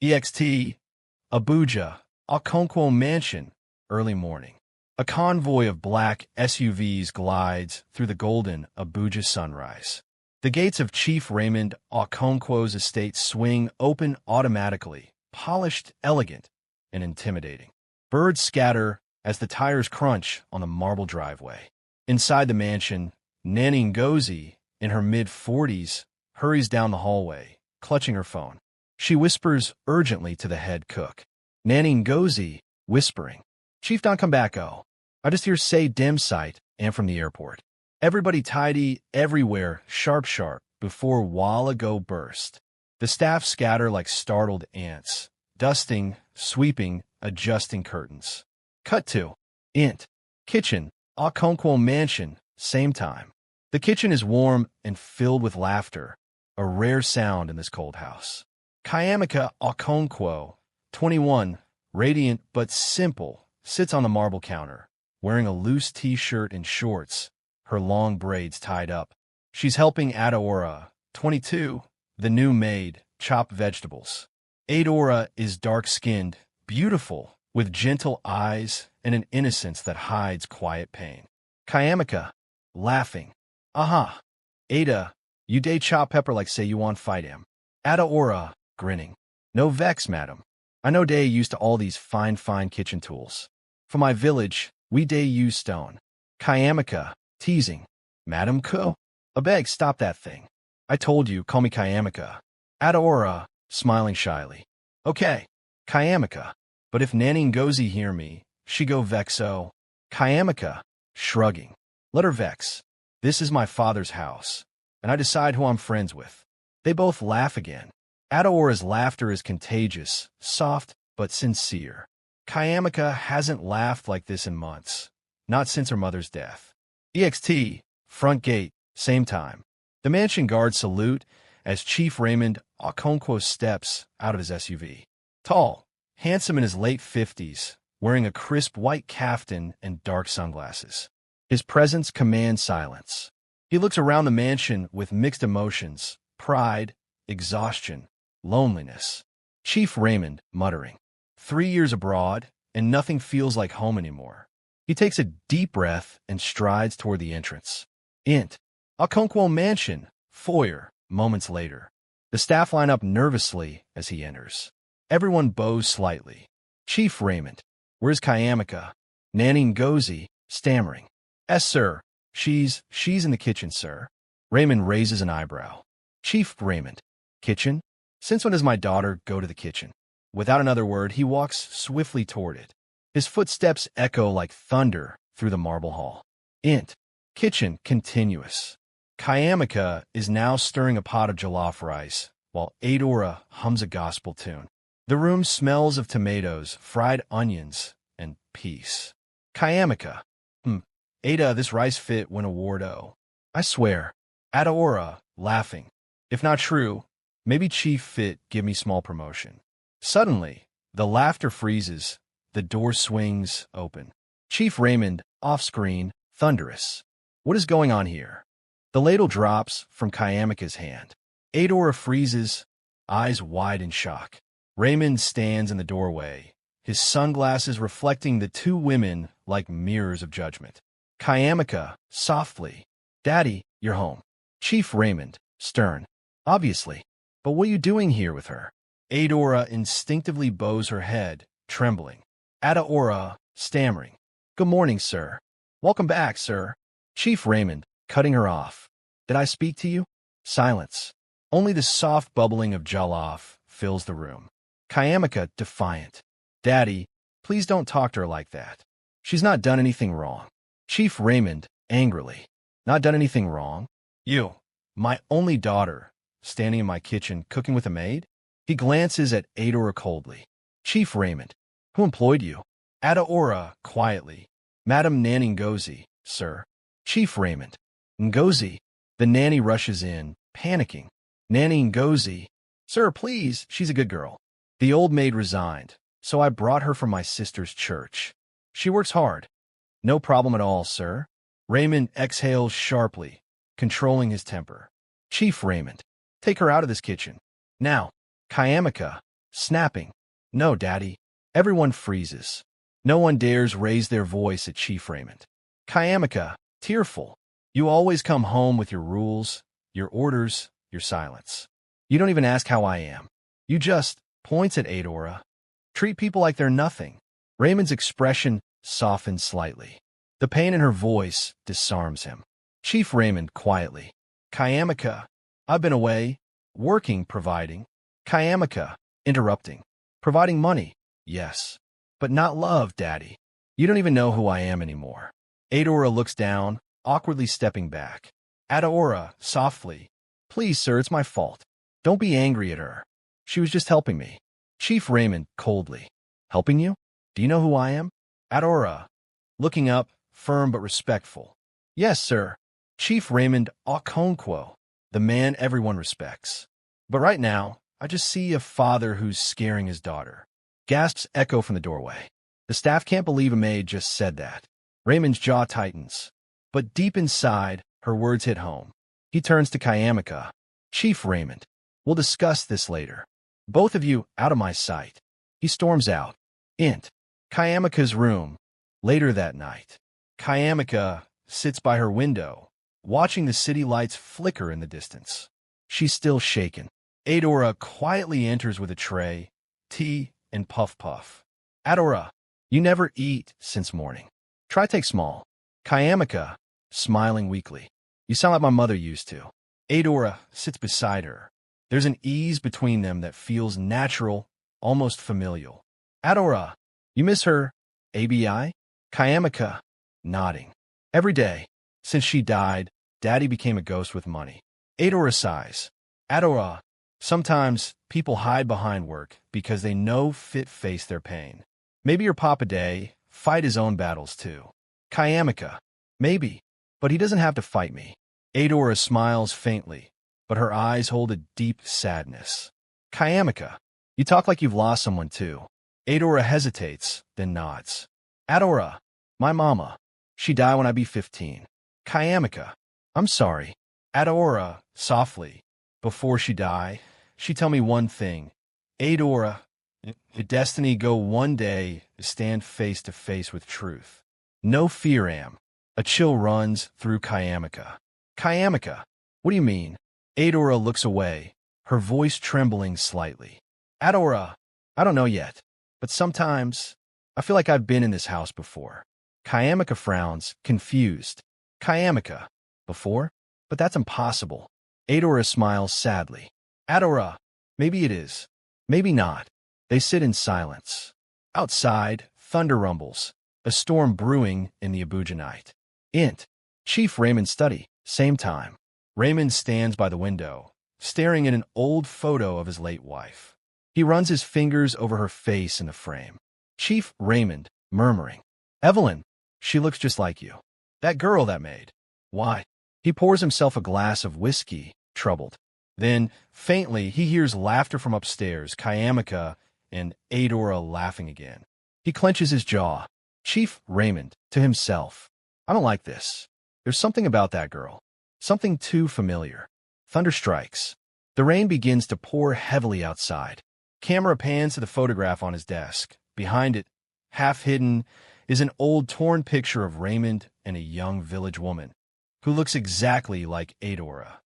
EXT, Abuja, Okonkwo Mansion, early morning. A convoy of black SUVs glides through the golden Abuja sunrise. The gates of Chief Raymond Okonkwo's estate swing open automatically, polished, elegant, and intimidating. Birds scatter as the tires crunch on the marble driveway. Inside the mansion, Nanny Ngozi, in her mid-40s, hurries down the hallway, clutching her phone. She whispers urgently to the head cook. Nanny Ngozi, whispering, "Chief, don't come back, oh. I just hear say dim sight and from the airport. Everybody tidy, everywhere, sharp, before while ago burst." The staff scatter like startled ants, dusting, sweeping, adjusting curtains. Cut to Int. Kitchen, Okonkwo Mansion, same time. The kitchen is warm and filled with laughter, a rare sound in this cold house. Chiamaka Okonkwo, 21, radiant but simple, sits on the marble counter, wearing a loose t-shirt and shorts, her long braids tied up. She's helping Adaora, 22, the new maid, chop vegetables. Adaora is dark-skinned, beautiful, with gentle eyes and an innocence that hides quiet pain. Chiamaka, laughing. Aha, Ada, you day chop pepper like say you want fight him. Adaora, grinning. No vex, madam. I know day used to all these fine kitchen tools. For my village, we day use stone. Chiamaka, teasing. Madam Ko? Abeg, stop that thing. I told you, call me Chiamaka. Adaora, smiling shyly. Okay, Chiamaka. But if Nanny Ngozi hear me, she go vexo. Chiamaka, shrugging. Let her vex. This is my father's house, and I decide who I'm friends with. They both laugh again. Adaora's laughter is contagious, soft, but sincere. Chiamaka hasn't laughed like this in months, not since her mother's death. EXT, front gate, same time. The mansion guards salute as Chief Raymond Okonkwo steps out of his SUV. Tall, handsome in his late 50s, wearing a crisp white kaftan and dark sunglasses. His presence commands silence. He looks around the mansion with mixed emotions, pride, exhaustion, loneliness. Chief Raymond, muttering. 3 years abroad, and nothing feels like home anymore. He takes a deep breath and strides toward the entrance. Int. Okonkwo Mansion, foyer, moments later. The staff line up nervously as he enters. Everyone bows slightly. Chief Raymond. Where's Chiamaka? Nanny Ngozi, stammering. "Yes, sir. She's in the kitchen, sir." Raymond raises an eyebrow. Chief Raymond. Kitchen? Since when does my daughter go to the kitchen? Without another word, he walks swiftly toward it. His footsteps echo like thunder through the marble hall. Int. Kitchen continuous. Chiamaka is now stirring a pot of jollof rice, while Adaora hums a gospel tune. The room smells of tomatoes, fried onions, and peace. Chiamaka. Ada, this rice fit win award oh. I swear. Adaora, laughing. If not true, maybe Chief fit give me small promotion. Suddenly, the laughter freezes, the door swings open. Chief Raymond, off-screen, thunderous. What is going on here? The ladle drops from Chiamaka's hand. Adaora freezes, eyes wide in shock. Raymond stands in the doorway, his sunglasses reflecting the two women like mirrors of judgment. Chiamaka, softly. Daddy, you're home. Chief Raymond, stern. Obviously. But what are you doing here with her? Adaora instinctively bows her head, trembling. Adaora, stammering. Good morning, sir. Welcome back, sir. Chief Raymond, cutting her off. Did I speak to you? Silence. Only the soft bubbling of jollof fills the room. Chiamaka, defiant. Daddy, please don't talk to her like that. She's not done anything wrong. Chief Raymond, angrily. Not done anything wrong? You, my only daughter, standing in my kitchen cooking with a maid? He glances at Adaora coldly. Chief Raymond, who employed you? Adaora, quietly. Madam Nanny Ngozi, sir. Chief Raymond. Ngozi. The nanny rushes in, panicking. Nanny Ngozi. Sir, please, she's a good girl. The old maid resigned, so I brought her from my sister's church. She works hard. No problem at all, sir. Raymond exhales sharply, controlling his temper. Chief Raymond. Take her out of this kitchen. Now. Chiamaka. snapping. No, Daddy. Everyone freezes. No one dares raise their voice at Chief Raymond. Chiamaka, tearful. You always come home with your rules, your orders, your silence. You don't even ask how I am. You just points at Adaora. Treat people like they're nothing. Raymond's expression softens slightly. The pain in her voice disarms him. Chief Raymond quietly. Chiamaka, I've been away, working, providing. Chiamaka, interrupting. Providing money, yes. But not love, Daddy. You don't even know who I am anymore. Adaora looks down, awkwardly stepping back. Adaora, softly. Please, sir, it's my fault. Don't be angry at her. She was just helping me. Chief Raymond, coldly. Helping you? Do you know who I am? Adaora, looking up, firm but respectful. Yes, sir. Chief Raymond Okonkwo, the man everyone respects. But right now, I just see a father who's scaring his daughter. Gasps echo from the doorway. The staff can't believe a maid just said that. Raymond's jaw tightens. But deep inside, her words hit home. He turns to Chiamaka. Chief Raymond, we'll discuss this later. Both of you out of my sight. He storms out. Chiamaka's room. Later that night, Chiamaka sits by her window, watching the city lights flicker in the distance. She's still shaken. Adaora quietly enters with a tray, tea, and puff-puff. Adaora, you never eat since morning. Try take small. Chiamaka, smiling weakly. You sound like my mother used to. Adaora sits beside her. There's an ease between them that feels natural, almost familial. Adaora, you miss her, ABI? Chiamaka, nodding. Every day, since she died, Daddy became a ghost with money. Adaora sighs. Adaora, sometimes people hide behind work because they know fit face their pain. Maybe your Papa Day fight his own battles too. Chiamaka, maybe, but he doesn't have to fight me. Adaora smiles faintly, but her eyes hold a deep sadness. Chiamaka, you talk like you've lost someone too. Adaora hesitates, then nods. Adaora, my mama. She died when I be 15. Chiamaka, I'm sorry. Adaora, softly. Before she die, she tell me one thing. Adaora, your destiny go one day to stand face to face with truth. No fear am. A chill runs through Chiamaka. Chiamaka, what do you mean? Adaora looks away, her voice trembling slightly. Adaora, I don't know yet, but sometimes I feel like I've been in this house before. Chiamaka frowns, confused. Chiamaka, before? But that's impossible. Adaora smiles sadly. Adaora, maybe it is. Maybe not. They sit in silence. Outside, thunder rumbles, a storm brewing in the Abuja night. Chief Raymond's study, same time. Raymond stands by the window, staring at an old photo of his late wife. He runs his fingers over her face in the frame. Chief Raymond, murmuring, Evelyn, she looks just like you. That girl that Maid. Why? He pours himself a glass of whiskey, troubled. Then, faintly, he hears laughter from upstairs, Chiamaka and Adaora laughing again. He clenches his jaw. Chief Raymond, to himself, I don't like this. There's something about that girl. Something too familiar. Thunder strikes. The rain begins to pour heavily outside. Camera pans to the photograph on his desk. Behind it, half hidden, is an old torn picture of Raymond and a young village woman who looks exactly like Adaora.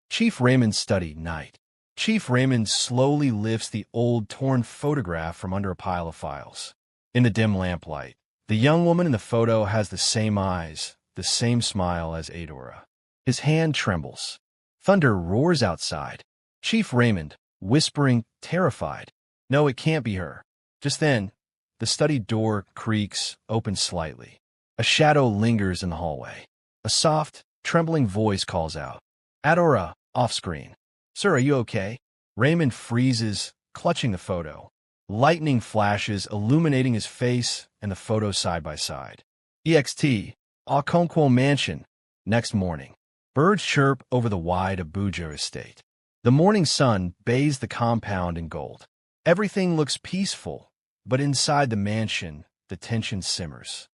Chief Raymond's study, night. Chief Raymond slowly lifts the old torn photograph from under a pile of files. In the dim lamplight, the young woman in the photo has the same eyes, the same smile as Adaora. His hand trembles. Thunder roars outside. Chief Raymond, whispering, terrified. No, it can't be her. Just then, the study door creaks open slightly. A shadow lingers in the hallway. A soft, trembling voice calls out. Adaora, off-screen. Sir, are you okay? Raymond freezes, clutching the photo. Lightning flashes, illuminating his face and the photo side by side. EXT, Okonkwo Mansion. Next morning. Birds chirp over the wide Abuja estate. The morning sun bathes the compound in gold. Everything looks peaceful, but inside the mansion, the tension simmers.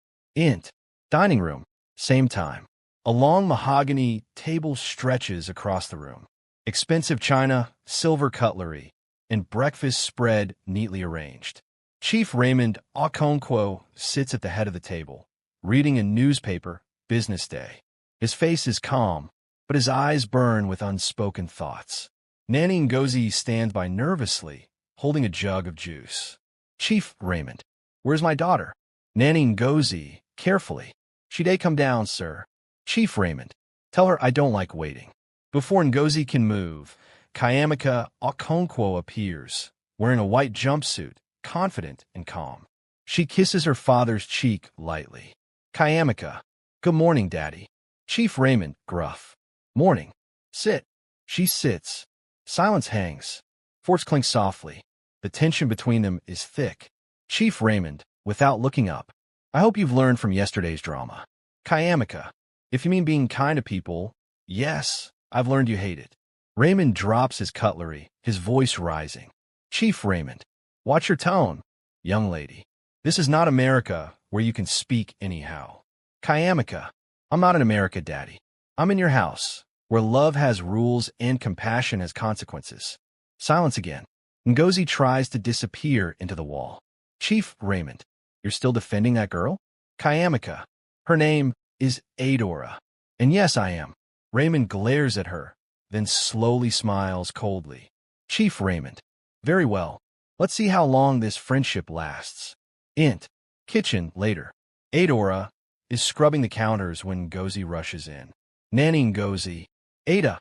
Dining room. Same time. A long mahogany table stretches across the room. Expensive china, silver cutlery, and breakfast spread neatly arranged. Chief Raymond Okonkwo sits at the head of the table, reading a newspaper, Business Day. His face is calm, but his eyes burn with unspoken thoughts. Nanny Ngozi stands by nervously, holding a jug of juice. Chief Raymond, where's my daughter? Nanny Ngozi, carefully. She day come down, sir. Chief Raymond, tell her I don't like waiting. Before Ngozi can move, Chiamaka Okonkwo appears, wearing a white jumpsuit, confident and calm. She kisses her father's cheek lightly. Chiamaka, good morning, Daddy. Chief Raymond, gruff. Morning. Sit. She sits. Silence hangs. Forks clink softly. The tension between them is thick. Chief Raymond, without looking up. I hope you've learned from yesterday's drama. Chiamaka, if you mean being kind to people, yes, I've learned you hate it. Raymond drops his cutlery, his voice rising. Chief Raymond, watch your tone, young lady. This is not America where you can speak anyhow. Chiamaka, I'm not in America, Daddy. I'm in your house, where love has rules and compassion has consequences. Silence again. Ngozi tries to disappear into the wall. Chief Raymond, you're still defending that girl? Chiamaka, her name is Adaora. And yes, I am. Raymond glares at her, then slowly smiles coldly. Chief Raymond, very well. Let's see how long this friendship lasts. Int. Kitchen, later. Adaora is scrubbing the counters when Ngozi rushes in. Nanny Ngozi, Ada,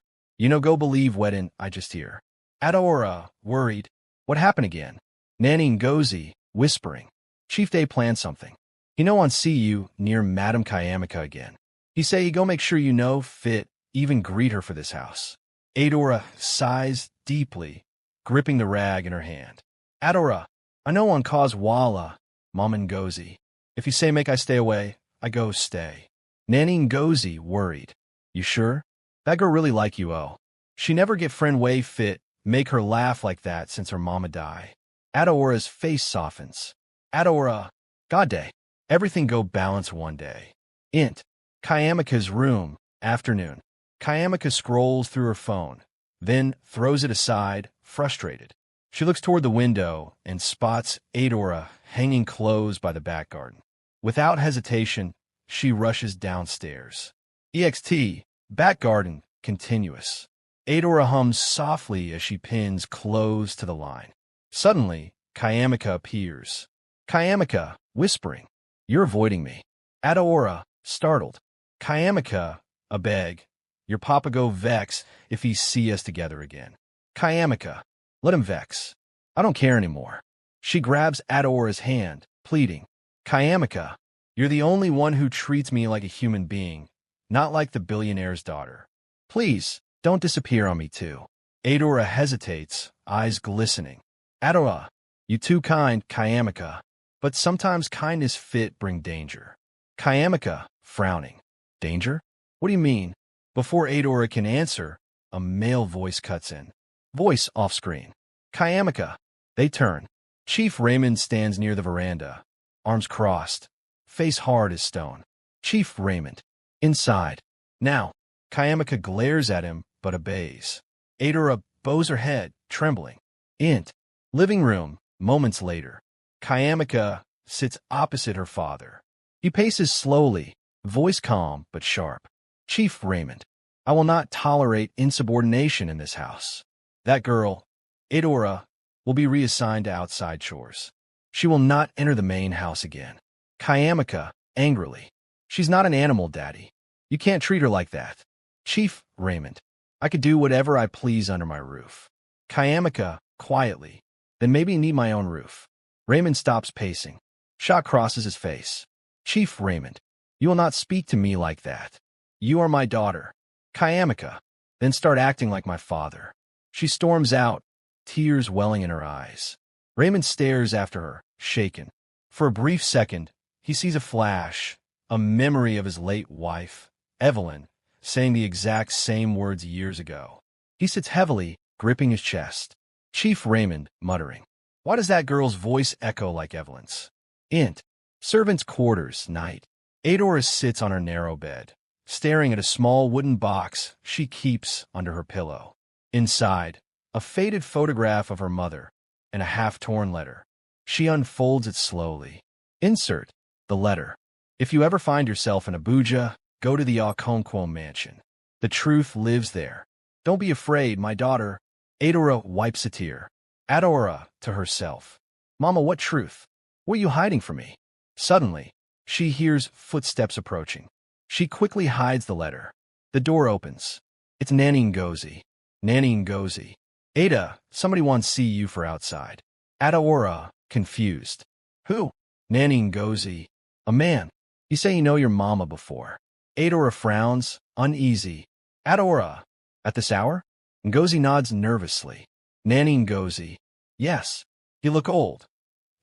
go believe wedding I just hear. Adaora, worried. What happened again? Nanny Ngozi, whispering. Chief Day planned something. He no want see you near Madam Chiamaka again. He say he go make sure you know fit, even greet her for this house. Adaora sighs deeply, gripping the rag in her hand. Adaora, I know on cause walla, Mama Ngozi. If you say make I stay away, I go stay. Nanny Ngozi, worried. You sure? That girl really like you, oh. She never get friend way fit, make her laugh like that since her mama die. Adaora's face softens. Adaora, God day. Everything go balance one day. Int. Chiamaka's room, afternoon. Chiamaka scrolls through her phone, then throws it aside, frustrated. She looks toward the window and spots Adaora hanging clothes by the back garden. Without hesitation, she rushes downstairs. EXT, back garden, continuous. Adaora hums softly as she pins clothes to the line. Suddenly, Chiamaka appears. Chiamaka, whispering. You're avoiding me. Adaora, startled. Chiamaka, a beg. Your papa go vex if he see us together again. Chiamaka, let him vex. I don't care anymore. She grabs Adaora's hand, pleading. Chiamaka, you're the only one who treats me like a human being, not like the billionaire's daughter. Please, don't disappear on me too. Adaora hesitates, eyes glistening. Adaora, you too kind, Chiamaka, but sometimes kindness fit bring danger. Chiamaka, frowning. Danger? What do you mean? Before Adaora can answer, a male voice cuts in. Voice off screen. Chiamaka. They turn. Chief Raymond stands near the veranda, arms crossed, face hard as stone. Chief Raymond. Inside. Now. Chiamaka glares at him, but obeys. Adaora bows her head, trembling. Int. Living room, moments later. Chiamaka sits opposite her father. He paces slowly, voice calm but sharp. Chief Raymond. I will not tolerate insubordination in this house. That girl, Adaora, will be reassigned to outside chores. She will not enter the main house again. Chiamaka, angrily. She's not an animal, Daddy. You can't treat her like that. Chief Raymond. I could do whatever I please under my roof. Chiamaka, quietly. Then maybe need my own roof. Raymond stops pacing. Shock crosses his face. Chief Raymond. You will not speak to me like that. You are my daughter. Chiamaka. Then start acting like my father. She storms out, tears welling in her eyes. Raymond stares after her, shaken. For a brief second, he sees a flash, a memory of his late wife, Evelyn, saying the exact same words years ago. He sits heavily, gripping his chest. Chief Raymond, muttering. Why does that girl's voice echo like Evelyn's? Int. Servants' quarters, night. Adaora sits on her narrow bed, staring at a small wooden box she keeps under her pillow. Inside, A faded photograph of her mother and a half-torn letter. She unfolds it slowly. Insert the letter. If you ever find yourself in Abuja, go to the Okonkwo mansion. The truth lives there. Don't be afraid, my daughter. Adaora wipes a tear. Adaora to herself. Mama, what truth? What are you hiding from me? Suddenly, she hears footsteps approaching. She quickly hides the letter. The door opens. It's Nanny Ngozi. Nanny Ngozi. Ada, somebody wants to see you for outside. Adaora, confused. Who? Nanny Ngozi. A man. You say you know your mama before. Adaora frowns, uneasy. Adaora. At this hour? Ngozi nods nervously. Nanny Ngozi. Yes. You look old.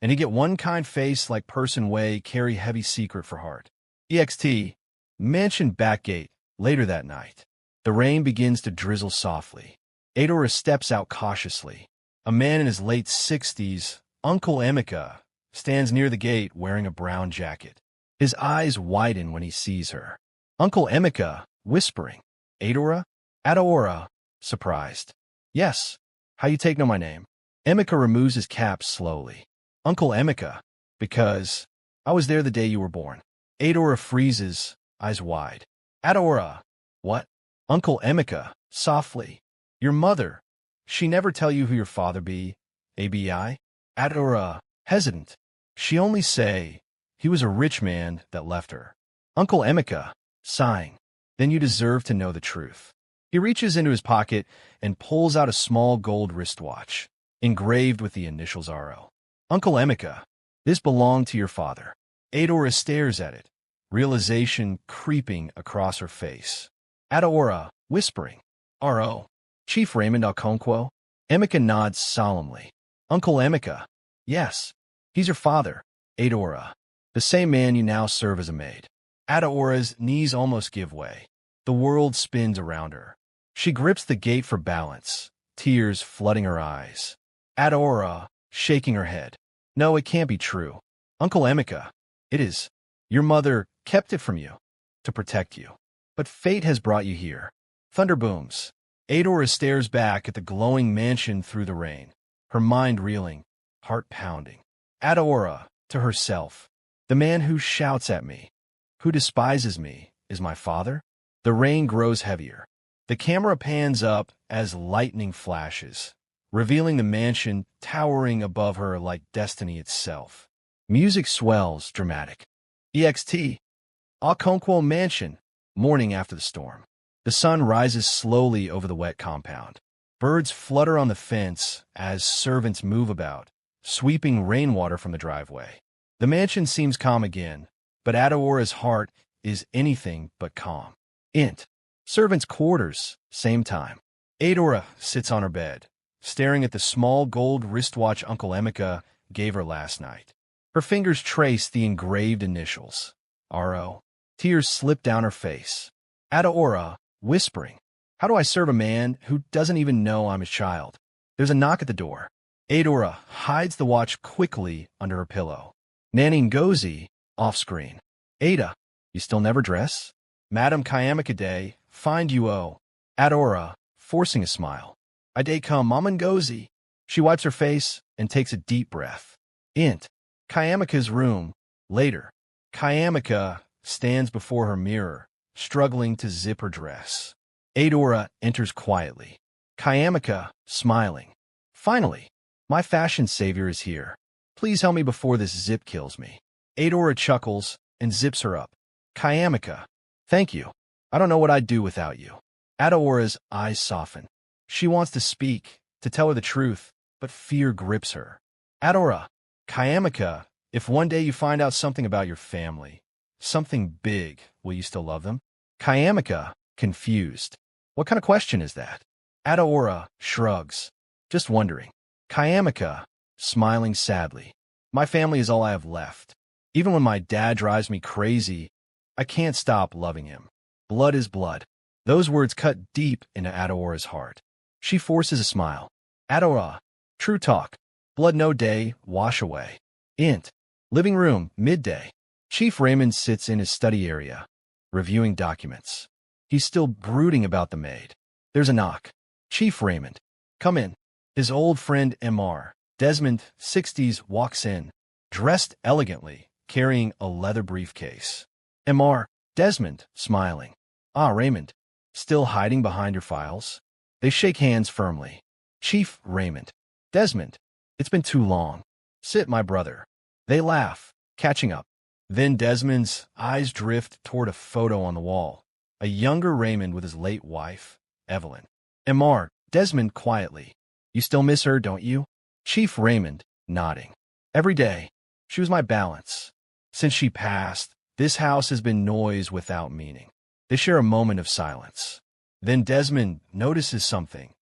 And you get one kind face like person way carry heavy secret for heart. EXT. Mansion back gate. Later that night. The rain begins to drizzle softly. Adaora steps out cautiously. A man in his late 60s, Uncle Chiamaka, stands near the gate wearing a brown jacket. His eyes widen when he sees her. Uncle Chiamaka, whispering. Adaora? Adaora, surprised. Yes. How you take know my name? Chiamaka removes his cap slowly. Uncle Chiamaka, because I was there the day you were born. Adaora freezes, eyes wide. Adaora. What? Uncle Chiamaka, softly. Your mother. She never tell you who your father be? ABI? Adaora, hesitant. She only say, he was a rich man that left her. Uncle Chiamaka, sighing. Then you deserve to know the truth. He reaches into his pocket and pulls out a small gold wristwatch, engraved with the initials RO. Uncle Chiamaka, this belonged to your father. Adaora stares at it, realization creeping across her face. Adaora, whispering. RO. Chief Raymond Okonkwo? Chiamaka nods solemnly. Uncle Chiamaka. Yes. He's your father. Adaora. The same man you now serve as a maid. Adaora's knees almost give way. The world spins around her. She grips the gate for balance, tears flooding her eyes. Adaora, shaking her head. No, it can't be true. Uncle Chiamaka. It is. Your mother kept it from you. To protect you. But fate has brought you here. Thunder booms. Adaora stares back at the glowing mansion through the rain, her mind reeling, heart pounding. Adaora, to herself. The man who shouts at me, who despises me, is my father? The rain grows heavier. The camera pans up as lightning flashes, revealing the mansion towering above her like destiny itself. Music swells, dramatic. EXT. Okonkwo Mansion, morning after the storm. The sun rises slowly over the wet compound. Birds flutter on the fence as servants move about, sweeping rainwater from the driveway. The mansion seems calm again, but Adaora's heart is anything but calm. Int. Servants' quarters, same time. Adaora sits on her bed, staring at the small gold wristwatch Uncle Chiamaka gave her last night. Her fingers trace the engraved initials. RO. Tears slip down her face. Adaora, whispering. How do I serve a man who doesn't even know I'm his child? There's a knock at the door. Adaora hides the watch quickly under her pillow. Nanny Ngozi, off-screen. Ada, you still never dress? Madam Chiamaka Day, find you oh. Adaora, forcing a smile. I day come, Mama Ngozi. She wipes her face and takes a deep breath. Int. Chiamaka's room. Later. Chiamaka stands before her mirror, struggling to zip her dress. Adaora enters quietly. Chiamaka, smiling. Finally, my fashion savior is here. Please help me before this zip kills me. Adaora chuckles and zips her up. Chiamaka, thank you. I don't know what I'd do without you. Adaora's eyes soften. She wants to speak, to tell her the truth, but fear grips her. Adaora, Chiamaka, if one day you find out something about your family, something big, will you still love them? Chiamaka, confused. What kind of question is that? Adaora shrugs. Just wondering. Chiamaka, smiling sadly. My family is all I have left. Even when my dad drives me crazy, I can't stop loving him. Blood is blood. Those words cut deep into Adaora's heart. She forces a smile. Adaora, true talk. Blood no day, wash away. Int. Living room, midday. Chief Raymond sits in his study area, reviewing documents. He's still brooding about the maid. There's a knock. Chief Raymond. Come in. His old friend Mr. Desmond, 60s, walks in, dressed elegantly, carrying a leather briefcase. Mr. Desmond, smiling. Ah, Raymond. Still hiding behind your files? They shake hands firmly. Chief Raymond. Desmond. It's been too long. Sit, my brother. They laugh, catching up. Then Desmond's eyes drift toward a photo on the wall. A younger Raymond with his late wife, Evelyn. Mr. Desmond quietly. You still miss her, don't you? Chief Raymond, nodding. Every day. She was my balance. Since she passed, this house has been noise without meaning. They share a moment of silence. Then Desmond notices something.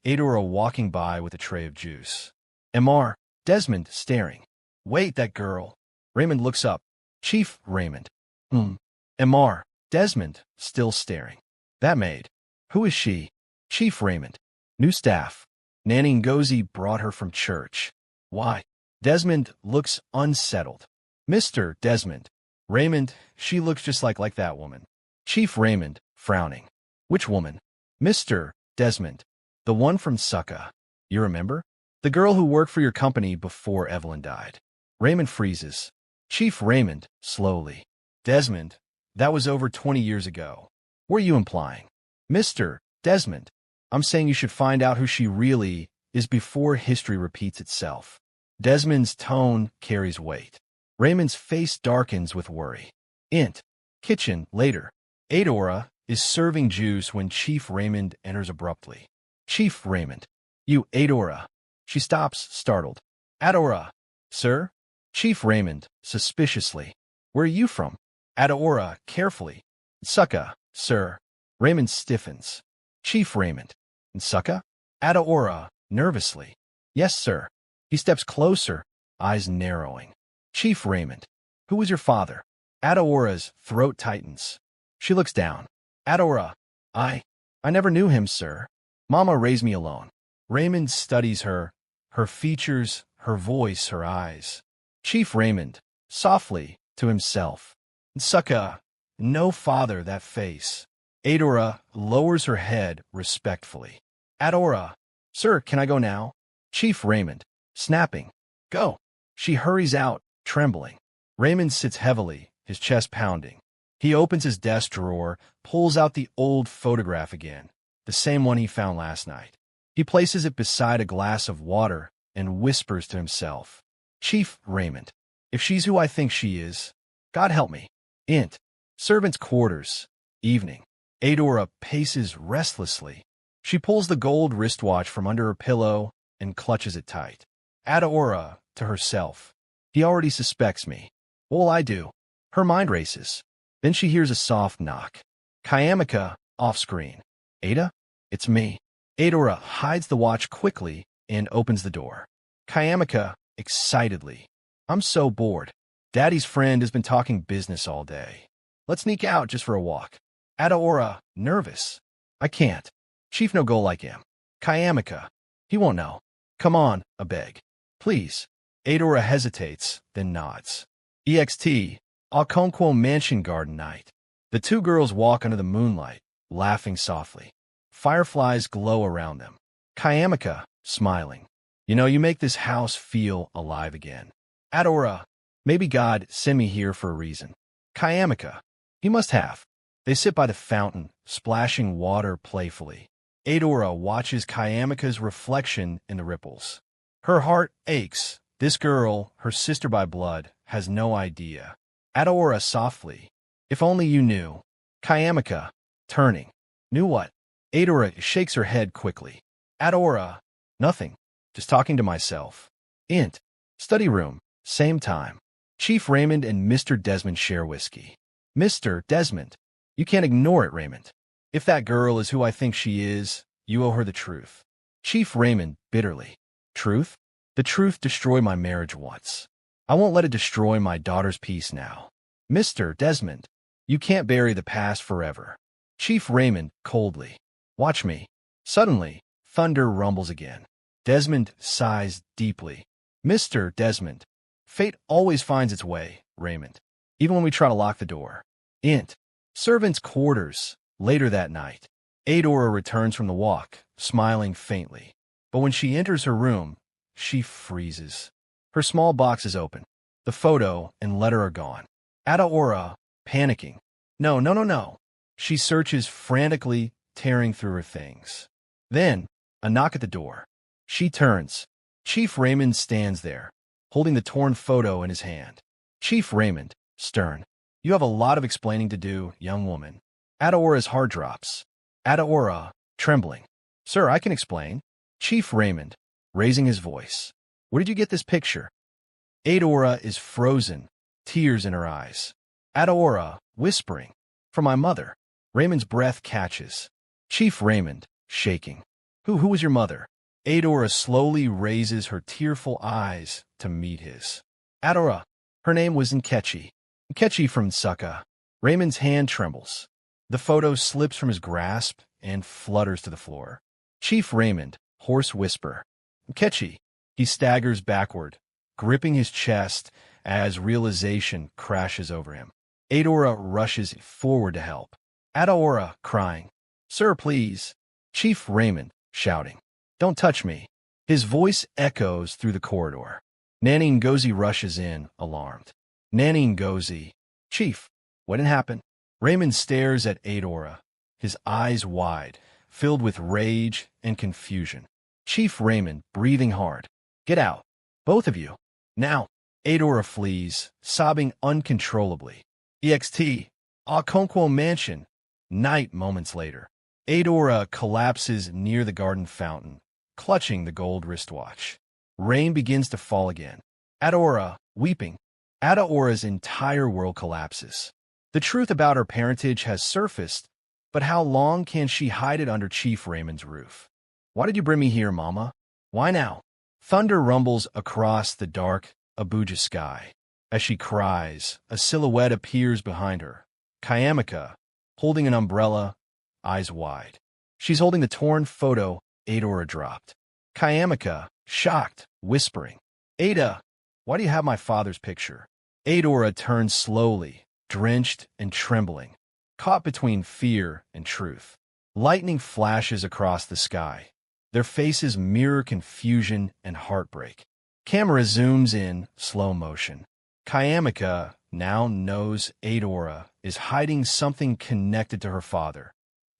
Adaora walking by with a tray of juice. Mr. Desmond staring. Wait, that girl. Raymond looks up. Chief Raymond. Mr. Desmond, still staring. That maid. Who is she? Chief Raymond. New staff. Nanny Ngozi brought her from church. Why? Desmond looks unsettled. Mr. Desmond. Raymond, she looks just like that woman. Chief Raymond, frowning. Which woman? Mr. Desmond. The one from Succa. You remember? The girl who worked for your company before Evelyn died. Raymond freezes. Chief Raymond, slowly. Desmond, that was over 20 years ago. What are you implying? Mr. Desmond. I'm saying you should find out who she really is before history repeats itself. Desmond's tone carries weight. Raymond's face darkens with worry. Kitchen, later. Adaora is serving juice when Chief Raymond enters abruptly. Chief Raymond. You, Adaora. She stops, startled. Adaora. Sir? Chief Raymond, suspiciously. Where are you from? Adaora, carefully. Succa, sir. Raymond stiffens. Chief Raymond. Succa? Adaora, nervously. Yes, sir. He steps closer, eyes narrowing. Chief Raymond. Who was your father? Adaora's throat tightens. She looks down. Adaora. I never knew him, sir. Mama raised me alone. Raymond studies her features, her voice, her eyes. Chief Raymond, softly, to himself. Succa, no father, that face. Adaora lowers her head respectfully. Adaora. Sir, can I go now? Chief Raymond, snapping. Go. She hurries out, trembling. Raymond sits heavily, his chest pounding. He opens his desk drawer, pulls out the old photograph again, the same one he found last night. He places it beside a glass of water and whispers to himself. Chief Raymond. If she's who I think she is, God help me. Servants' quarters. Evening. Adaora paces restlessly. She pulls the gold wristwatch from under her pillow and clutches it tight. Adaora, to herself. He already suspects me. What will I do? Her mind races. Then she hears a soft knock. Chiamaka, off-screen. Ada? It's me. Adaora hides the watch quickly and opens the door. Chiamaka, excitedly. I'm so bored. Daddy's friend has been talking business all day. Let's sneak out just for a walk. Adaora, nervous. I can't. Chief no go like him. Chiamaka. He won't know. Come on, I beg. Please. Adaora hesitates, then nods. Okonkwo Mansion Garden Night. The two girls walk under the moonlight, laughing softly. Fireflies glow around them. Chiamaka, smiling. You know, you make this house feel alive again. Adaora. Maybe God sent me here for a reason. Chiamaka. He must have. They sit by the fountain, splashing water playfully. Adaora watches Chiamaka's reflection in the ripples. Her heart aches. This girl, her sister by blood, has no idea. Adaora softly. If only you knew. Chiamaka, turning. Knew what? Adaora shakes her head quickly. Adaora. Nothing. Just talking to myself. Study room. Same time. Chief Raymond and Mr. Desmond share whiskey. Mr. Desmond. You can't ignore it, Raymond. If that girl is who I think she is, you owe her the truth. Chief Raymond, bitterly. Truth? The truth destroyed my marriage once. I won't let it destroy my daughter's peace now. Mr. Desmond. You can't bury the past forever. Chief Raymond, coldly. Watch me. Suddenly, thunder rumbles again. Desmond sighs deeply. Mr. Desmond. Fate always finds its way, Raymond. Even when we try to lock the door. Servants' quarters. Later that night. Adaora returns from the walk, smiling faintly. But when she enters her room, she freezes. Her small box is open. The photo and letter are gone. Adaora, panicking. No, no, no, no. She searches frantically, tearing through her things. Then, a knock at the door. She turns. Chief Raymond stands there, holding the torn photo in his hand. Chief Raymond, stern. You have a lot of explaining to do, young woman. Adaora's heart drops. Adaora, trembling. Sir, I can explain. Chief Raymond, raising his voice. Where did you get this picture? Adaora is frozen, tears in her eyes. Adaora, whispering. From my mother. Raymond's breath catches. Chief Raymond, shaking. Who was your mother? Adaora slowly raises her tearful eyes to meet his. Adaora, her name was Nkechi. Nkechi from Nsukka. Raymond's hand trembles. The photo slips from his grasp and flutters to the floor. Chief Raymond, hoarse whisper. Nkechi. He staggers backward, gripping his chest as realization crashes over him. Adaora rushes forward to help. Adaora, crying. Sir, please. Chief Raymond, shouting. Don't touch me. His voice echoes through the corridor. Nanny Ngozi rushes in, alarmed. Nanny Ngozi. Chief, what had happened? Raymond stares at Adaora, his eyes wide, filled with rage and confusion. Chief Raymond, breathing hard. Get out. Both of you. Now. Adaora flees, sobbing uncontrollably. EXT. Okonkwo Mansion. Night moments later. Adaora collapses near the garden fountain, clutching the gold wristwatch. Rain begins to fall again. Adaora, weeping. Adaora's entire world collapses. The truth about her parentage has surfaced, but how long can she hide it under Chief Raymond's roof? Why did you bring me here, Mama? Why now? Thunder rumbles across the dark Abuja sky. As she cries, a silhouette appears behind her. Chiamaka, holding an umbrella, eyes wide. She's holding the torn photo Adaora dropped. Chiamaka, shocked, whispering. Ada, why do you have my father's picture? Adaora turns slowly, drenched and trembling, caught between fear and truth. Lightning flashes across the sky. Their faces mirror confusion and heartbreak. Camera zooms in, slow motion. Chiamaka now knows Adaora is hiding something connected to her father.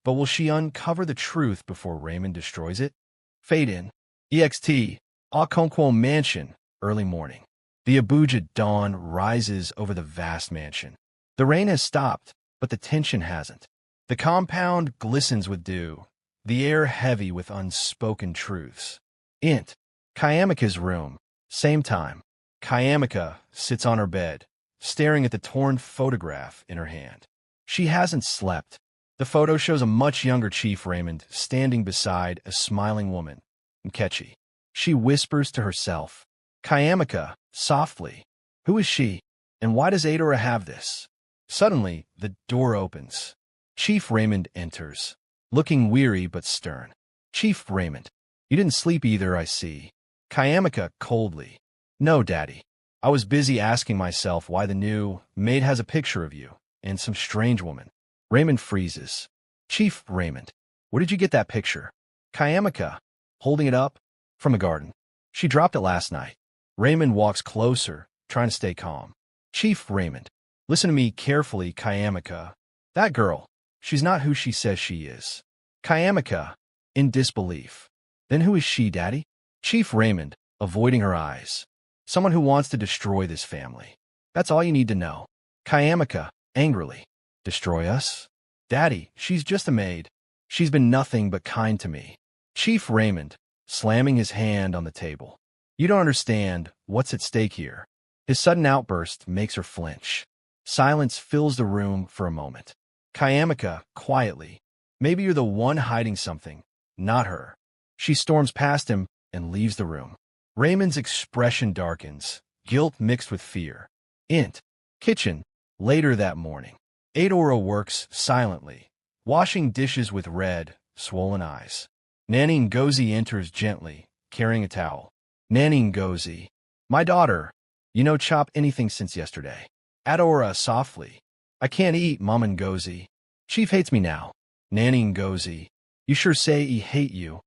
But will she uncover the truth before Raymond destroys it? Fade in. EXT. Okonkwo Mansion. Early morning. The Abuja dawn rises over the vast mansion. The rain has stopped, but the tension hasn't. The compound glistens with dew, the air heavy with unspoken truths. Int. Chiamaka's room. Same time. Chiamaka sits on her bed, staring at the torn photograph in her hand. She hasn't slept. The photo shows a much younger Chief Raymond standing beside a smiling woman, Nkechi. She whispers to herself. Chiamaka, softly. Who is she, and why does Adaora have this? Suddenly, the door opens. Chief Raymond enters, looking weary but stern. Chief Raymond, you didn't sleep either, I see. Chiamaka, coldly. No, Daddy. I was busy asking myself why the new Maid has a picture of you and some strange woman. Raymond freezes. Chief Raymond, where did you get that picture? Chiamaka, holding it up. From a garden. She dropped it last night. Raymond walks closer, trying to stay calm. Chief Raymond, listen to me carefully, Chiamaka. That girl, she's not who she says she is. Chiamaka, in disbelief. Then who is she, Daddy? Chief Raymond, avoiding her eyes. Someone who wants to destroy this family. That's all you need to know. Chiamaka, angrily. Destroy us? Daddy, she's just a maid. She's been nothing but kind to me. Chief Raymond, slamming his hand on the table. You don't understand what's at stake here. His sudden outburst makes her flinch. Silence fills the room for a moment. Chiamaka, quietly. Maybe you're the one hiding something, not her. She storms past him and leaves the room. Raymond's expression darkens, guilt mixed with fear. Int. Kitchen. Later that morning. Adaora works silently, washing dishes with red, swollen eyes. Nanny Ngozi enters gently, carrying a towel. Nanny Ngozi. My daughter. You no chop anything since yesterday. Adaora softly. I can't eat, Mama Ngozi. Chief hates me now. Nanny Ngozi. You sure say he hate you.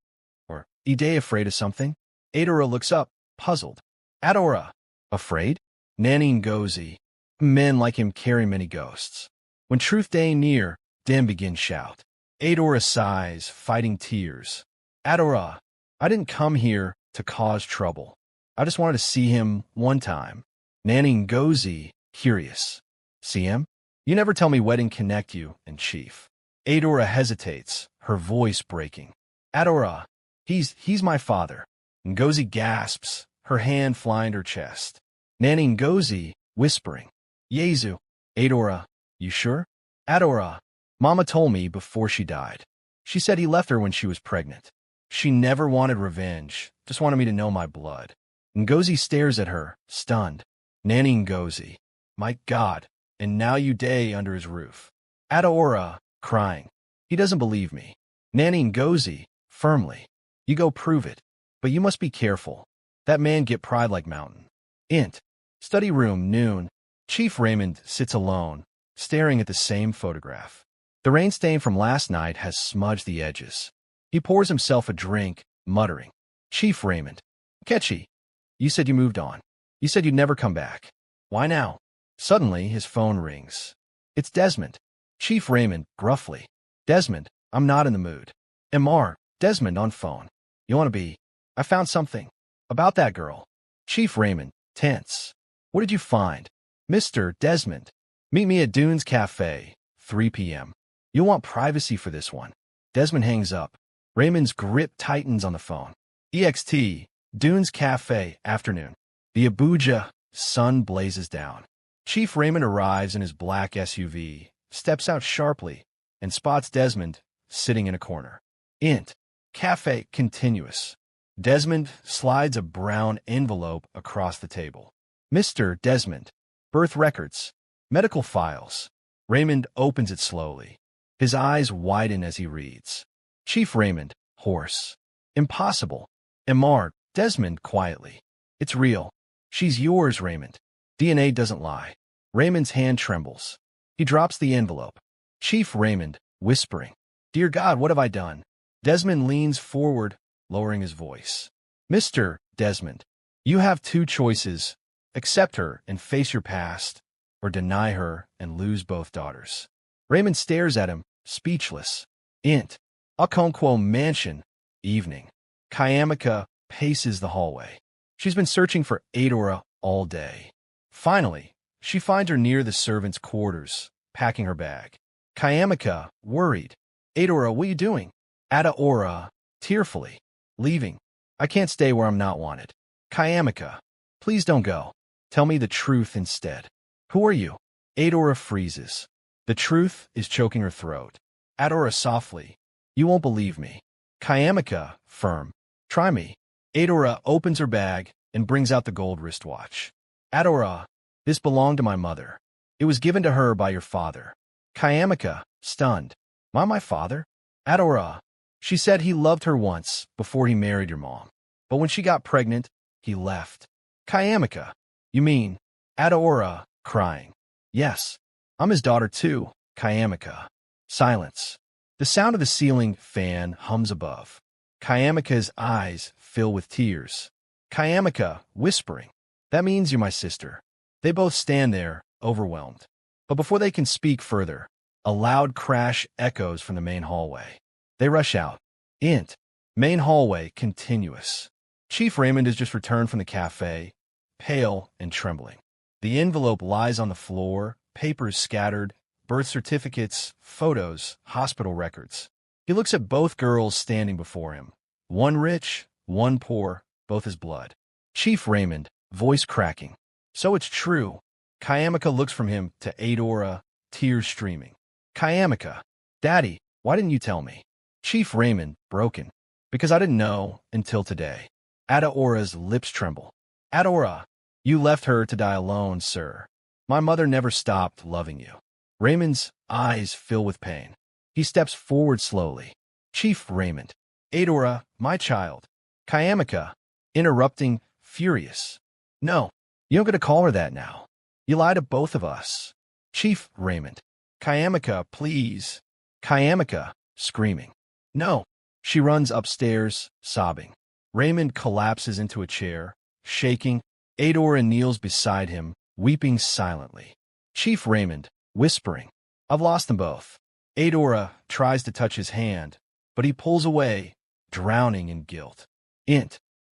Or Ide afraid of something? Adaora looks up, puzzled. Adaora. Afraid? Nanny Ngozi. Men like him carry many ghosts. When truth day near, dem begin shout. Adaora sighs, fighting tears. Adaora. I didn't come here to cause trouble. I just wanted to see him one time. Nanny Ngozi, curious. See him? You never tell me wedding connect you and Chief. Adaora hesitates, her voice breaking. Adaora. He's my father. Ngozi gasps, her hand flying her chest. Nanny Ngozi, whispering. Yezu. Adaora. You sure? Adaora. Mama told me before she died. She said he left her when she was pregnant. She never wanted revenge, just wanted me to know my blood. Ngozi stares at her, stunned. Nanny Ngozi. My God, and now you day under his roof. Adaora, crying. He doesn't believe me. Nanny Ngozi, firmly. You go prove it. But you must be careful. That man get pride like mountain. Int. Study room, noon. Chief Raymond sits alone, staring at the same photograph. The rain stain from last night has smudged the edges. He pours himself a drink, muttering. Chief Raymond. Ketchy. You said you moved on. You said you'd never come back. Why now? Suddenly, his phone rings. It's Desmond. Chief Raymond, gruffly. Desmond, I'm not in the mood. MR, Desmond on phone. You want to be? I found something. About that girl. Chief Raymond, tense. What did you find? Mr. Desmond. Meet me at Dunes Cafe, 3 p.m. You'll want privacy for this one. Desmond hangs up. Raymond's grip tightens on the phone. EXT, Dunes Cafe, afternoon. The Abuja, sun blazes down. Chief Raymond arrives in his black SUV, steps out sharply, and spots Desmond sitting in a corner. Int. Cafe continuous. Desmond slides a brown envelope across the table. Mr. Desmond. Birth records. Medical files. Raymond opens it slowly. His eyes widen as he reads. Chief Raymond, hoarse. Impossible. MR, Desmond quietly. It's real. She's yours, Raymond. DNA doesn't lie. Raymond's hand trembles. He drops the envelope. Chief Raymond, whispering. Dear God, what have I done? Desmond leans forward, lowering his voice. Mr. Desmond, you have two choices. Accept her and face your past, or deny her and lose both daughters. Raymond stares at him, speechless. Int. Okonkwo mansion. Evening. Chiamaka paces the hallway. She's been searching for Adaora all day. Finally, she finds her near the servants' quarters, packing her bag. Chiamaka, worried. Adaora, what are you doing? Adaora, tearfully. Leaving. I can't stay where I'm not wanted. Chiamaka, please don't go. Tell me the truth instead. Who are you? Adaora freezes. The truth is choking her throat. Adaora softly. You won't believe me. Chiamaka, firm. Try me. Adaora opens her bag and brings out the gold wristwatch. Adaora, this belonged to my mother. It was given to her by your father. Chiamaka, stunned. My father? Adaora, she said he loved her once before he married your mom. But when she got pregnant, he left. Chiamaka, you mean? Adaora, crying. Yes, I'm his daughter too, Chiamaka. Silence. The sound of the ceiling fan hums above. Chiamaka's eyes fill with tears. Chiamaka, whispering. That means you're my sister. They both stand there, overwhelmed. But before they can speak further, a loud crash echoes from the main hallway. They rush out. Int. Main hallway, continuous. Chief Raymond has just returned from the cafe, pale and trembling. The envelope lies on the floor, papers scattered, birth certificates, photos, hospital records. He looks at both girls standing before him. One rich, one poor, both his blood. Chief Raymond, voice cracking. So it's true. Chiamaka looks from him to Adaora, tears streaming. Chiamaka, Daddy, why didn't you tell me? Chief Raymond, broken. Because I didn't know until today. Adaora's lips tremble. Adaora, you left her to die alone, sir. My mother never stopped loving you. Raymond's eyes fill with pain. He steps forward slowly. Chief Raymond. Adaora, my child. Chiamaka, interrupting, furious. No, you don't get to call her that now. You lie to both of us. Chief Raymond. Chiamaka, please. Chiamaka, screaming. No. She runs upstairs, sobbing. Raymond collapses into a chair, shaking. Adaora kneels beside him, weeping silently. Chief Raymond, whispering, "I've lost them both." Adaora tries to touch his hand, but he pulls away, drowning in guilt.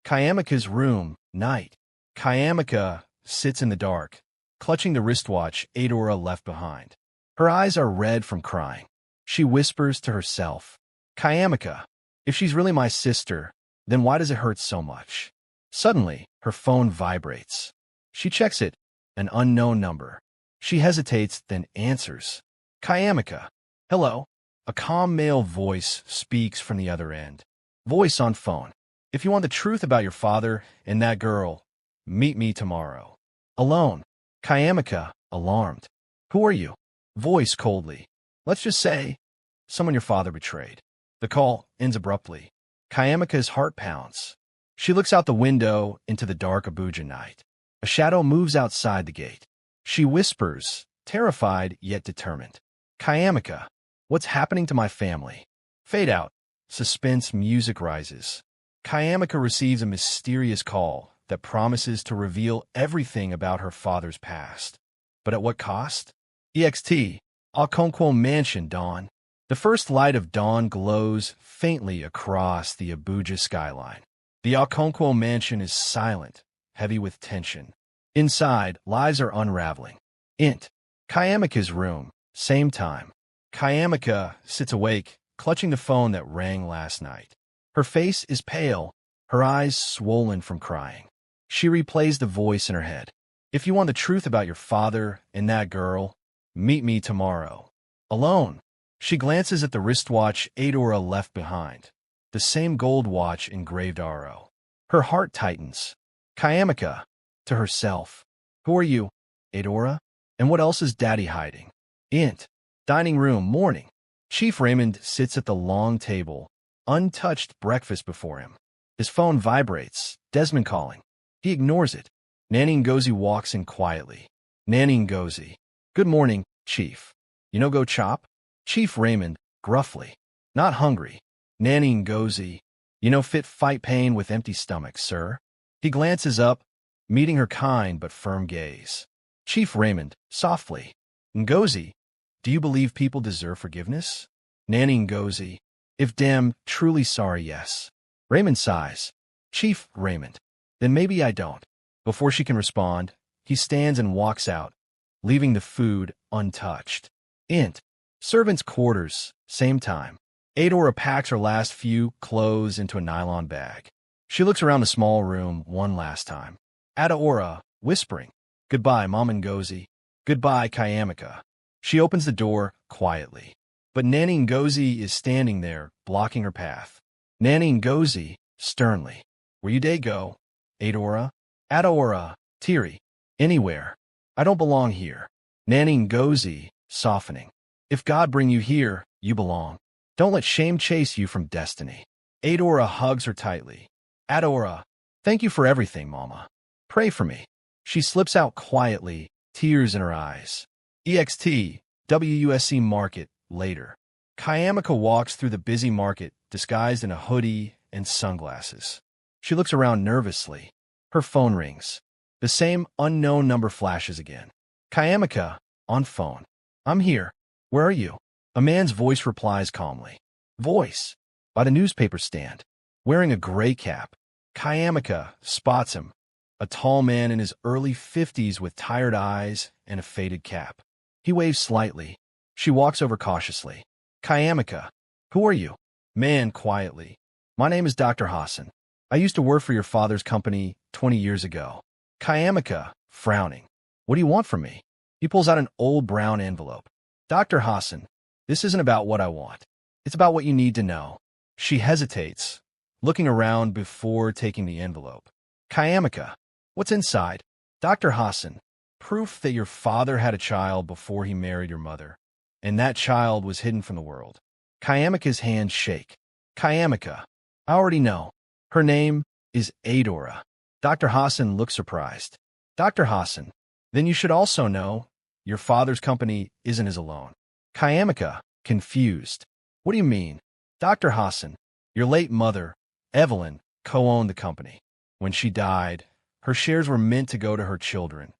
Chiamaka's room, night. Chiamaka sits in the dark, clutching the wristwatch Adaora left behind. Her eyes are red from crying. She whispers to herself, "Chiamaka, if she's really my sister, then why does it hurt so much?" Suddenly, her phone vibrates. She checks it, an unknown number. She hesitates, then answers. "Chiamaka." "Hello." A calm male voice speaks from the other end. Voice on phone. "If you want the truth about your father and that girl, meet me tomorrow." Alone. Chiamaka, alarmed. "Who are you?" Voice coldly. "Let's just say, someone your father betrayed." The call ends abruptly. Chiamaka's heart pounds. She looks out the window into the dark Abuja night. A shadow moves outside the gate. She whispers, terrified yet determined. "Chiamaka, what's happening to my family?" Fade out. Suspense music rises. Chiamaka receives a mysterious call that promises to reveal everything about her father's past. But at what cost? Okonkwo Mansion, dawn. The first light of dawn glows faintly across the Abuja skyline. The Okonkwo Mansion is silent, heavy with tension. Inside, lives are unraveling. Chiamaka's room, same time. Chiamaka sits awake, clutching the phone that rang last night. Her face is pale, her eyes swollen from crying. She replays the voice in her head. "If you want the truth about your father and that girl, meet me tomorrow." Alone. She glances at the wristwatch Adaora left behind. The same gold watch engraved RO. Her heart tightens. Chiamaka, to herself. "Who are you, Adaora? And what else is Daddy hiding?" Dining room, morning. Chief Raymond sits at the long table, untouched breakfast before him. His phone vibrates. Desmond calling. He ignores it. Nanny Ngozi walks in quietly. Nanny Ngozi. "Good morning, Chief. You know go chop?" Chief Raymond, gruffly. "Not hungry." Nanny Ngozi. "You know fit fight pain with empty stomach, sir." He glances up, meeting her kind but firm gaze. Chief Raymond, softly. "Ngozi, do you believe people deserve forgiveness?" Nanny Ngozi. "If damn truly sorry, yes." Raymond sighs. "Chief Raymond, then maybe I don't." Before she can respond, he stands and walks out, leaving the food untouched. Servants' quarters, same time. Adaora packs her last few clothes into a nylon bag. She looks around the small room one last time. Adaora, whispering, "Goodbye, Mom Ngozi. Goodbye, Chiamaka." She opens the door quietly. But Nanny Ngozi is standing there, blocking her path. Nanny Ngozi, sternly. "Where you day go, Adaora?" Adaora, teary. "Anywhere. I don't belong here." Nanny Ngozi, softening. "If God bring you here, you belong. Don't let shame chase you from destiny." Adaora hugs her tightly. "Adaora, thank you for everything, Mama. Pray for me." She slips out quietly, tears in her eyes. WUSC Market, later. Chiamaka walks through the busy market, disguised in a hoodie and sunglasses. She looks around nervously. Her phone rings. The same unknown number flashes again. Chiamaka, on phone. "I'm here. Where are you?" A man's voice replies calmly. Voice. By the newspaper stand. Wearing a gray cap. Chiamaka spots him. A tall man in his early 50s with tired eyes and a faded cap. He waves slightly. She walks over cautiously. "Chiamaka, who are you?" Man quietly. "My name is Dr. Hassan. I used to work for your father's company 20 years ago." Chiamaka, frowning. "What do you want from me?" He pulls out an old brown envelope. "Dr. Hassan, this isn't about what I want. It's about what you need to know." She hesitates, looking around before taking the envelope. "Chiamaka, what's inside?" "Dr. Hassan, proof that your father had a child before he married your mother, and that child was hidden from the world." Chiamaka's hands shake. "Chiamaka, I already know. Her name is Adaora." Dr. Hassan looks surprised. "Dr. Hassan, then you should also know your father's company isn't his alone." Chiamaka, confused. "What do you mean?" "Dr. Hassan, your late mother, Evelyn, co-owned the company. When she died, her shares were meant to go to her children,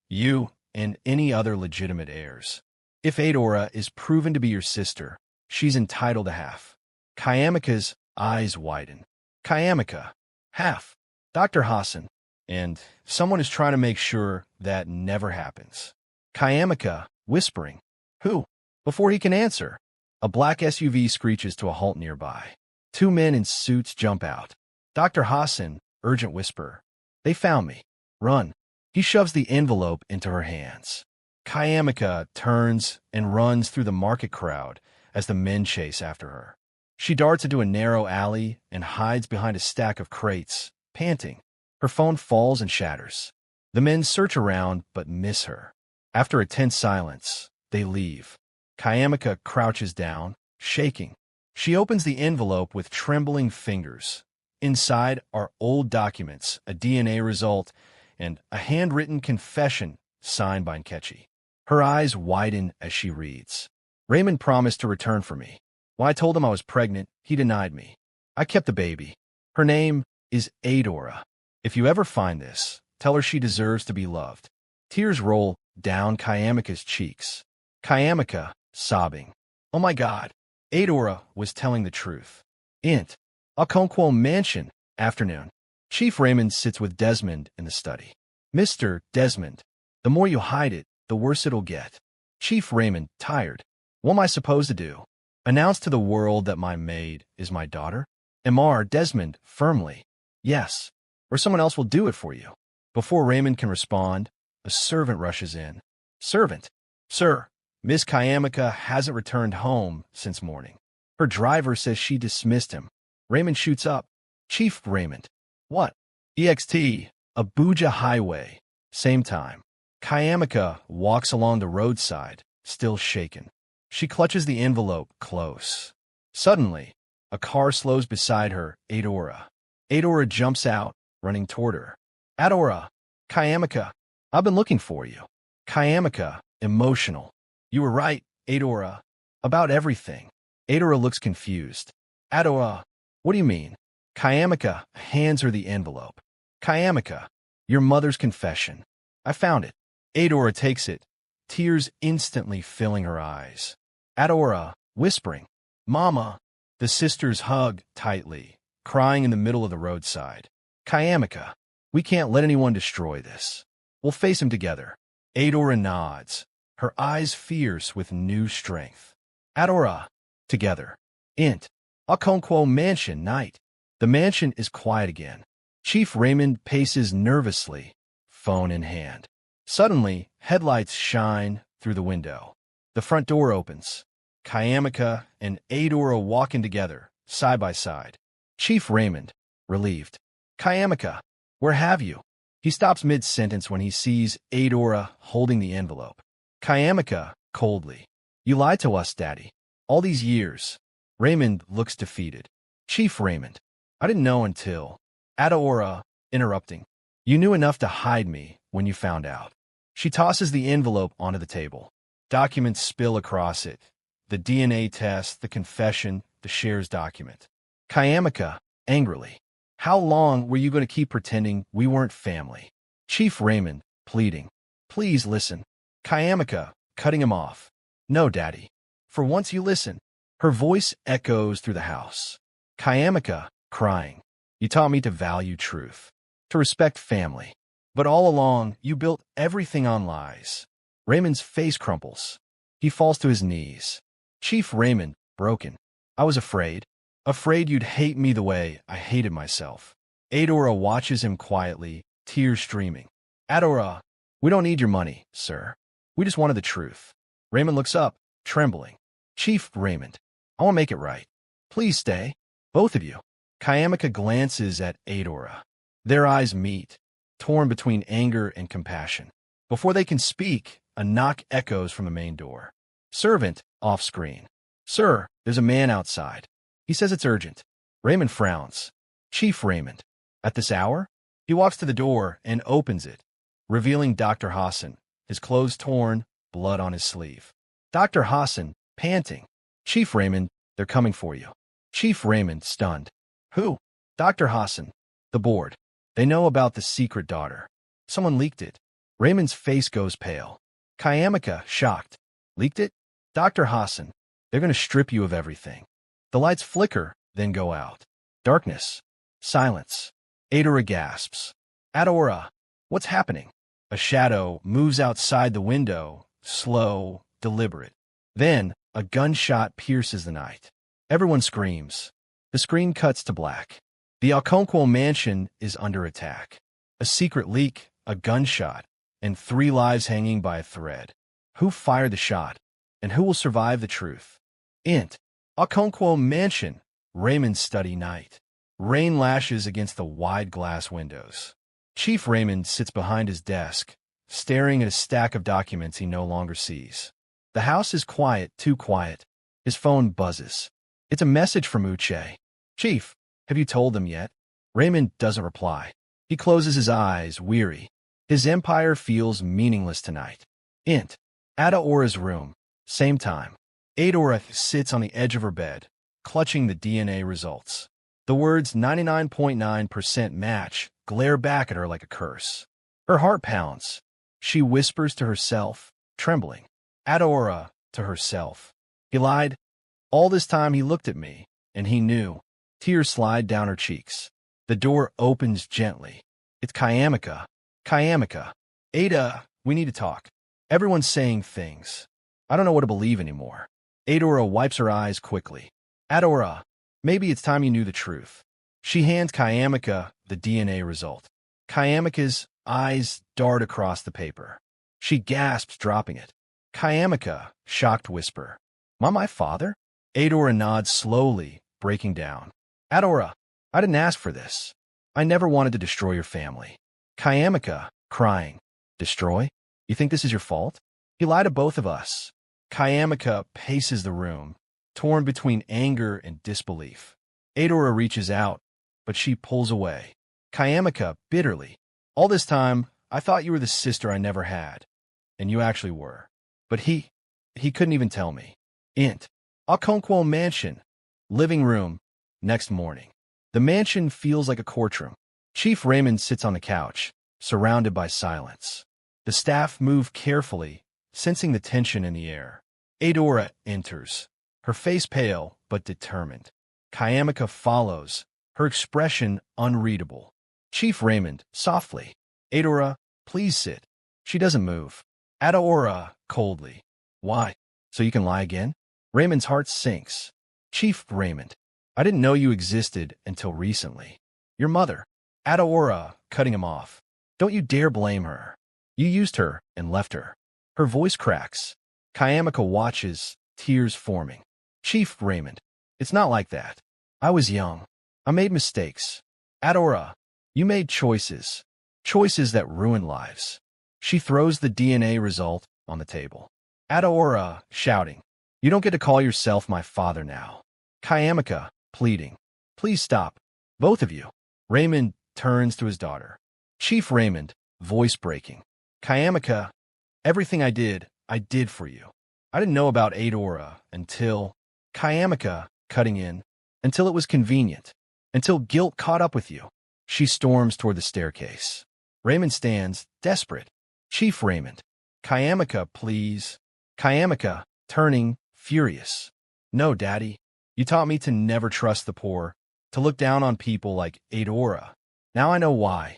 you, and any other legitimate heirs. If Adaora is proven to be your sister, she's entitled to half. Chiamaka's eyes widen. Chiamaka, half. Dr. Hassan, and someone is trying to make sure that never happens. Chiamaka, whispering, who? Before he can answer, a black SUV screeches to a halt nearby. Two men in suits jump out. Dr. Hassan, urgent whisper. They found me. Run. He shoves the envelope into her hands. Chiamaka turns and runs through the market crowd as the men chase after her. She darts into a narrow alley and hides behind a stack of crates, panting. Her phone falls and shatters. The men search around but miss her. After a tense silence, they leave. Chiamaka crouches down, shaking. She opens the envelope with trembling fingers. Inside are old documents, a DNA result, and a handwritten confession signed by Nkechi. Her eyes widen as she reads. Raymond promised to return for me. When I told him I was pregnant, he denied me. I kept the baby. Her name is Adaora. If you ever find this, tell her she deserves to be loved. Tears roll down Chiamaka's cheeks. Chiamaka, sobbing. Oh my God. Adaora was telling the truth. Int. Okonkwo Mansion, afternoon. Chief Raymond sits with Desmond in the study. Mr. Desmond, the more you hide it, the worse it'll get. Chief Raymond, tired. What am I supposed to do? Announce to the world that my maid is my daughter? Mr. Desmond, firmly. Yes, or someone else will do it for you. Before Raymond can respond, a servant rushes in. Servant. Sir, Miss Chiamaka hasn't returned home since morning. Her driver says she dismissed him. Raymond shoots up. Chief Raymond. What? EXT, Abuja Highway. Same time. Chiamaka walks along the roadside, still shaken. She clutches the envelope close. Suddenly, a car slows beside her, Adaora. Adaora jumps out, running toward her. Adaora, Chiamaka, I've been looking for you. Chiamaka, emotional. You were right, Adaora, about everything. Adaora looks confused. Adaora, what do you mean? Chiamaka hands her the envelope. Chiamaka, your mother's confession. I found it. Adaora takes it, tears instantly filling her eyes. Adaora, whispering, Mama. The sisters hug tightly, crying in the middle of the roadside. Chiamaka, we can't let anyone destroy this. We'll face him together. Adaora nods, her eyes fierce with new strength. Adaora, together. Int. Okonkwo Mansion, night. The mansion is quiet again. Chief Raymond paces nervously, phone in hand. Suddenly, headlights shine through the window. The front door opens. Chiamaka and Adaora walk in together, side by side. Chief Raymond, relieved. Chiamaka, where have you? He stops mid-sentence when he sees Adaora holding the envelope. Chiamaka, coldly. You lied to us, Daddy. All these years. Raymond looks defeated. Chief Raymond, I didn't know until. Adaora, interrupting. You knew enough to hide me when you found out. She tosses the envelope onto the table. Documents spill across it. The DNA test, the confession, the shares document. Chiamaka, angrily. How long were you going to keep pretending we weren't family? Chief Raymond, pleading. Please listen. Chiamaka, cutting him off. No, Daddy. For once you listen. Her voice echoes through the house. Chiamaka, crying. You taught me to value truth, to respect family. But all along, you built everything on lies. Raymond's face crumples. He falls to his knees. Chief Raymond, broken. I was afraid. Afraid you'd hate me the way I hated myself. Adaora watches him quietly, tears streaming. Adaora, we don't need your money, sir. We just wanted the truth. Raymond looks up, trembling. Chief Raymond, I want to make it right. Please stay. Both of you. Chiamaka glances at Adaora. Their eyes meet, torn between anger and compassion. Before they can speak, a knock echoes from the main door. Servant, off-screen. Sir, there's a man outside. He says it's urgent. Raymond frowns. Chief Raymond. At this hour? He walks to the door and opens it, revealing Dr. Hassan, his clothes torn, blood on his sleeve. Dr. Hassan, panting. Chief Raymond, they're coming for you. Chief Raymond, stunned. Who? Dr. Hassan. The board. They know about the secret daughter. Someone leaked it. Raymond's face goes pale. Chiamaka, shocked. Leaked it? Dr. Hassan. They're going to strip you of everything. The lights flicker, then go out. Darkness. Silence. Adaora gasps. Adaora. What's happening? A shadow moves outside the window, slow, deliberate. Then, a gunshot pierces the night. Everyone screams. The screen cuts to black. The Okonkwo mansion is under attack. A secret leak, a gunshot, and 3 lives hanging by a thread. Who fired the shot? And who will survive the truth? Int. Okonkwo mansion. Raymond's study night. Rain lashes against the wide glass windows. Chief Raymond sits behind his desk, staring at a stack of documents he no longer sees. The house is quiet, too quiet. His phone buzzes. It's a message from Uche. Chief, have you told them yet? Raymond doesn't reply. He closes his eyes, weary. His empire feels meaningless tonight. Int. Adaora's room. Same time. Adaora sits on the edge of her bed, clutching the DNA results. The words 99.9% match glare back at her like a curse. Her heart pounds. She whispers to herself, trembling. Adaora, to herself. He lied. All this time he looked at me, and he knew. Tears slide down her cheeks. The door opens gently. It's Chiamaka. Chiamaka. Ada, we need to talk. Everyone's saying things. I don't know what to believe anymore. Adaora wipes her eyes quickly. Adaora, maybe it's time you knew the truth. She hands Chiamaka the DNA result. Chiamaka's eyes dart across the paper. She gasps, dropping it. Chiamaka, shocked whisper. My father? Adaora nods slowly, breaking down. Adaora, I didn't ask for this. I never wanted to destroy your family. Chiamaka, crying. Destroy? You think this is your fault? He lied to both of us. Chiamaka paces the room, torn between anger and disbelief. Adaora reaches out, but she pulls away. Chiamaka, bitterly. All this time, I thought you were the sister I never had. And you actually were. But he couldn't even tell me. Int. Okonkwo mansion. Living room. Next morning. The mansion feels like a courtroom. Chief Raymond sits on the couch, surrounded by silence. The staff move carefully, sensing the tension in the air. Adaora enters, her face pale but determined. Chiamaka follows, her expression unreadable. Chief Raymond, softly. Adaora, please sit. She doesn't move. Adaora, coldly. Why? So you can lie again? Raymond's heart sinks. Chief Raymond, I didn't know you existed until recently. Your mother. Adaora, cutting him off. Don't you dare blame her. You used her and left her. Her voice cracks. Chiamaka watches, tears forming. Chief Raymond, it's not like that. I was young. I made mistakes. Adaora, you made choices. Choices that ruin lives. She throws the DNA result on the table. Adaora, shouting. You don't get to call yourself my father now. Chiamaka, pleading. Please stop. Both of you. Raymond turns to his daughter. Chief Raymond, voice breaking. Chiamaka, everything I did for you. I didn't know about Adaora until... Chiamaka, cutting in. Until it was convenient. Until guilt caught up with you. She storms toward the staircase. Raymond stands, desperate. Chief Raymond. Chiamaka, please. Chiamaka, turning, furious. No, Daddy. You taught me to never trust the poor, to look down on people like Adaora. Now I know why.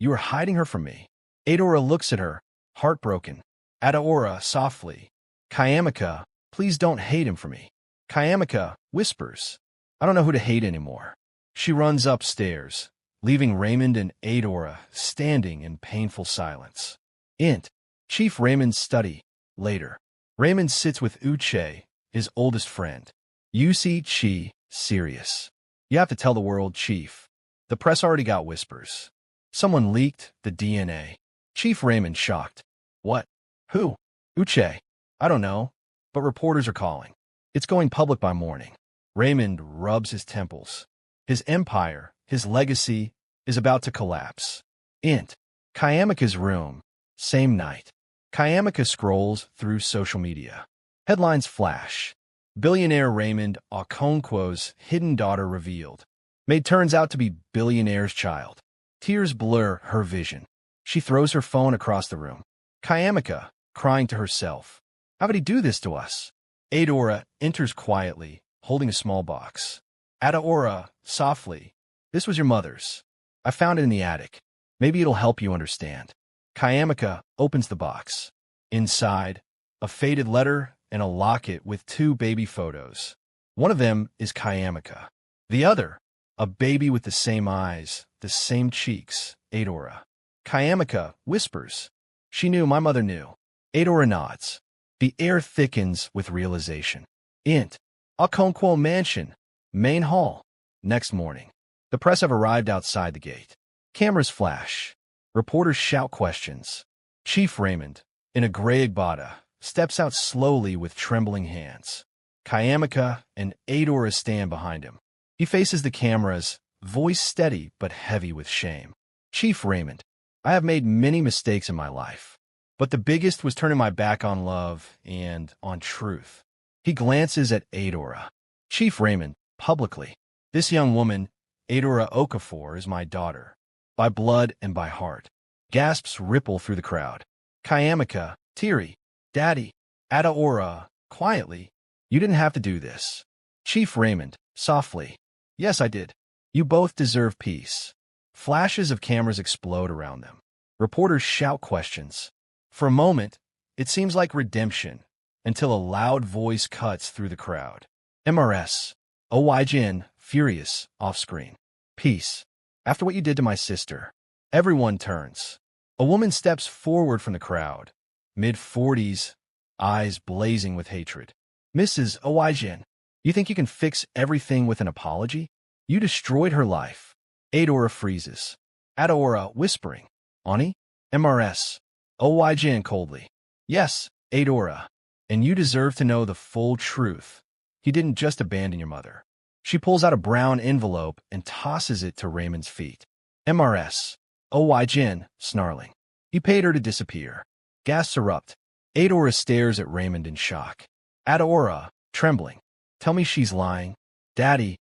You are hiding her from me. Adaora looks at her, heartbroken. Adaora, softly. Chiamaka, please don't hate him for me. Chiamaka, whispers. I don't know who to hate anymore. She runs upstairs, leaving Raymond and Adaora standing in painful silence. Int. Chief Raymond's study. Later. Raymond sits with Uche, his oldest friend. You see Chi, serious. You have to tell the world, Chief. The press already got whispers. Someone leaked the DNA. Chief Raymond, shocked. What? Who? Uche. I don't know, but reporters are calling. It's going public by morning. Raymond rubs his temples. His empire, his legacy, is about to collapse. Int. Chiamaka's room. Same night. Chiamaka scrolls through social media. Headlines flash. Billionaire Raymond Okonkwo's hidden daughter revealed. Maid turns out to be Billionaire's child. Tears blur her vision. She throws her phone across the room. Chiamaka, crying to herself. How could he do this to us? Adaora enters quietly, holding a small box. Adaora, softly. This was your mother's. I found it in the attic. Maybe it'll help you understand. Chiamaka opens the box. Inside, a faded letter and a locket with 2 baby photos. One of them is Chiamaka. The other, a baby with the same eyes, the same cheeks, Adaora. Chiamaka whispers. She knew, my mother knew. Adaora nods. The air thickens with realization. Int. Okonkwo Mansion. Main hall. Next morning. The press have arrived outside the gate. Cameras flash. Reporters shout questions. Chief Raymond, in a gray agbada, steps out slowly with trembling hands. Chiamaka and Adaora stand behind him. He faces the cameras, voice steady but heavy with shame. Chief Raymond, I have made many mistakes in my life, but the biggest was turning my back on love and on truth. He glances at Adaora. Chief Raymond, publicly. This young woman, Adaora Okafor, is my daughter, by blood and by heart. Gasps ripple through the crowd. Chiamaka, teary. Daddy. Adaora, quietly. You didn't have to do this. Chief Raymond, softly. Yes, I did. You both deserve peace. Flashes of cameras explode around them. Reporters shout questions. For a moment, it seems like redemption, until a loud voice cuts through the crowd. MRS. Oyjin, furious, off-screen. Peace. After what you did to my sister. Everyone turns. A woman steps forward from the crowd. Mid-40s, eyes blazing with hatred. Mrs. Oyjin, you think you can fix everything with an apology? You destroyed her life. Adaora freezes. Adaora whispering. Ani? MRS. Oyjin coldly. Yes, Adaora. And you deserve to know the full truth. He didn't just abandon your mother. She pulls out a brown envelope and tosses it to Raymond's feet. MRS. Oyjin, snarling. He paid her to disappear. Gasps erupt. Adaora stares at Raymond in shock. Adaora, trembling. Tell me she's lying. Daddy,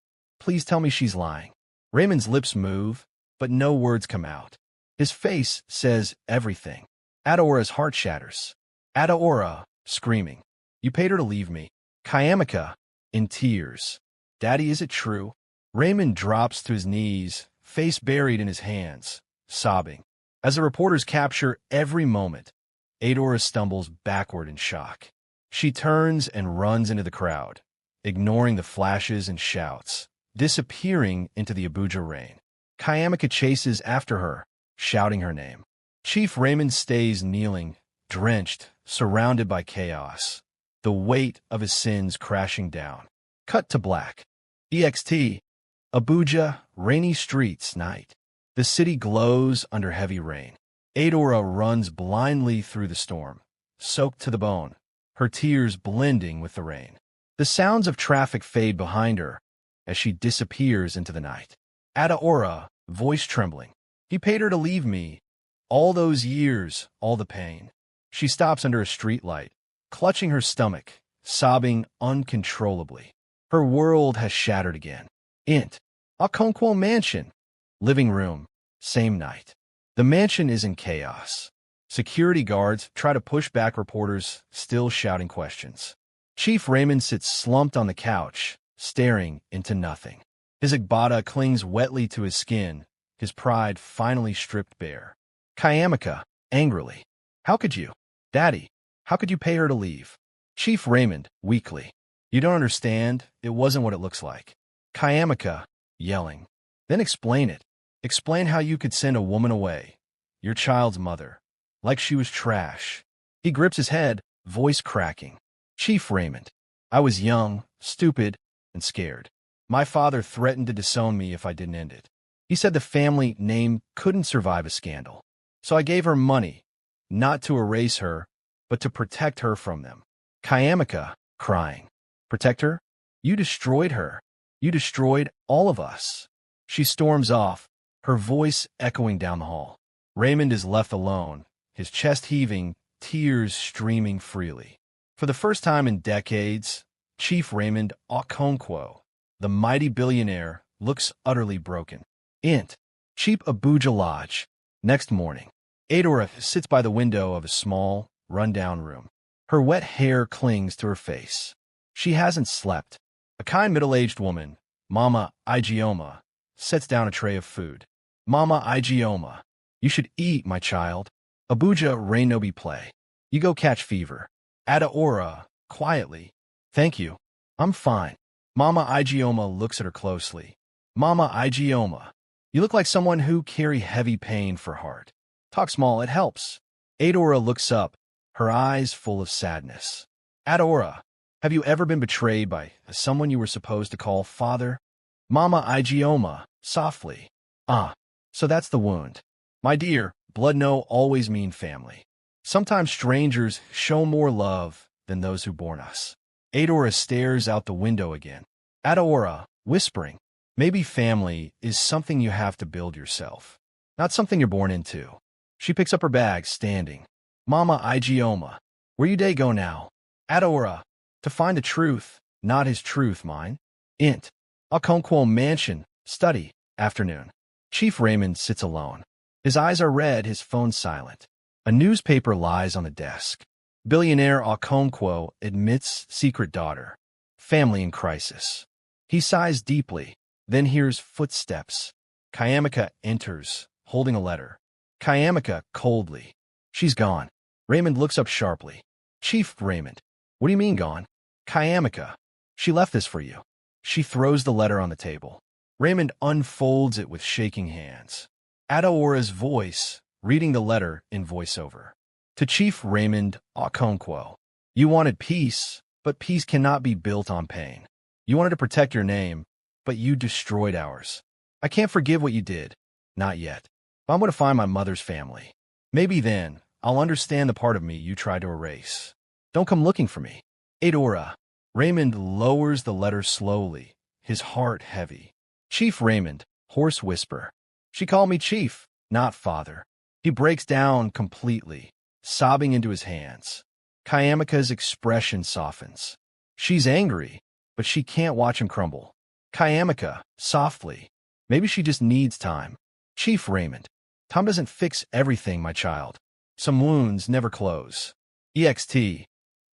please tell me she's lying. Raymond's lips move, but no words come out. His face says everything. Adaora's heart shatters. Adaora, screaming. You paid her to leave me. Chiamaka, in tears. Daddy, is it true? Raymond drops to his knees, face buried in his hands, sobbing. As the reporters capture every moment, Adaora stumbles backward in shock. She turns and runs into the crowd, ignoring the flashes and shouts, disappearing into the Abuja rain. Chiamaka chases after her, shouting her name. Chief Raymond stays kneeling, drenched, surrounded by chaos, the weight of his sins crashing down. Cut to black. EXT. Abuja, rainy streets, night. The city glows under heavy rain. Adaora runs blindly through the storm, soaked to the bone, her tears blending with the rain. The sounds of traffic fade behind her as she disappears into the night. Adaora, voice trembling. He paid her to leave me. All those years, all the pain. She stops under a streetlight, clutching her stomach, sobbing uncontrollably. Her world has shattered again. Int. Okonkwo Mansion. Living room. Same night. The mansion is in chaos. Security guards try to push back reporters, still shouting questions. Chief Raymond sits slumped on the couch, staring into nothing. His agbada clings wetly to his skin, his pride finally stripped bare. Chiamaka, angrily. How could you? Daddy, how could you pay her to leave? Chief Raymond, weakly. You don't understand, it wasn't what it looks like. Chiamaka, yelling. Then explain it. Explain how you could send a woman away, your child's mother, like she was trash. He grips his head, voice cracking. Chief Raymond. I was young, stupid, and scared. My father threatened to disown me if I didn't end it. He said the family name couldn't survive a scandal. So I gave her money, not to erase her, but to protect her from them. Chiamaka, crying. Protect her? You destroyed her. You destroyed all of us. She storms off, her voice echoing down the hall. Raymond is left alone, his chest heaving, tears streaming freely. For the first time in decades, Chief Raymond Okonkwo, the mighty billionaire, looks utterly broken. Int. Cheap Abuja Lodge. Next morning, Adaora sits by the window of a small, run-down room. Her wet hair clings to her face. She hasn't slept. A kind middle-aged woman, Mama Ijeoma, sets down a tray of food. Mama Ijeoma, you should eat, my child. Abuja rain no be play. You go catch fever. Adaora, quietly. Thank you. I'm fine. Mama Ijeoma looks at her closely. Mama Ijeoma, you look like someone who carry heavy pain for heart. Talk small, it helps. Adaora looks up, her eyes full of sadness. Adaora, have you ever been betrayed by someone you were supposed to call father? Mama Ijeoma, softly. So that's the wound. My dear, blood no always mean family. Sometimes strangers show more love than those who born us. Adaora stares out the window again. Adaora, whispering, maybe family is something you have to build yourself, not something you're born into. She picks up her bag, standing. Mama Ijeoma, where you day go now? Adaora, to find the truth, not his truth, mine. Int. Okonkwo Mansion, study, afternoon. Chief Raymond sits alone. His eyes are red, his phone silent. A newspaper lies on the desk. Billionaire Okonkwo admits secret daughter. Family in crisis. He sighs deeply, then hears footsteps. Chiamaka enters, holding a letter. Chiamaka, coldly. She's gone. Raymond looks up sharply. Chief Raymond. What do you mean gone? Chiamaka. She left this for you. She throws the letter on the table. Raymond unfolds it with shaking hands. Adaora's voice, reading the letter in voiceover. To Chief Raymond Okonkwo. You wanted peace, but peace cannot be built on pain. You wanted to protect your name, but you destroyed ours. I can't forgive what you did. Not yet. But I'm going to find my mother's family. Maybe then, I'll understand the part of me you tried to erase. Don't come looking for me. Adaora. Raymond lowers the letter slowly, his heart heavy. Chief Raymond, hoarse whisper. She called me Chief, not Father. He breaks down completely, sobbing into his hands. Chiamaka's expression softens. She's angry, but she can't watch him crumble. Chiamaka, softly. Maybe she just needs time. Chief Raymond. Time doesn't fix everything, my child. Some wounds never close. EXT.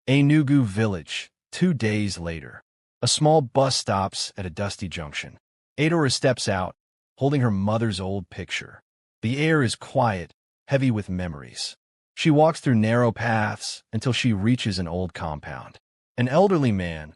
Enugu Village, 2 days later. A small bus stops at a dusty junction. Adaora steps out, holding her mother's old picture. The air is quiet, heavy with memories. She walks through narrow paths until she reaches an old compound. An elderly man,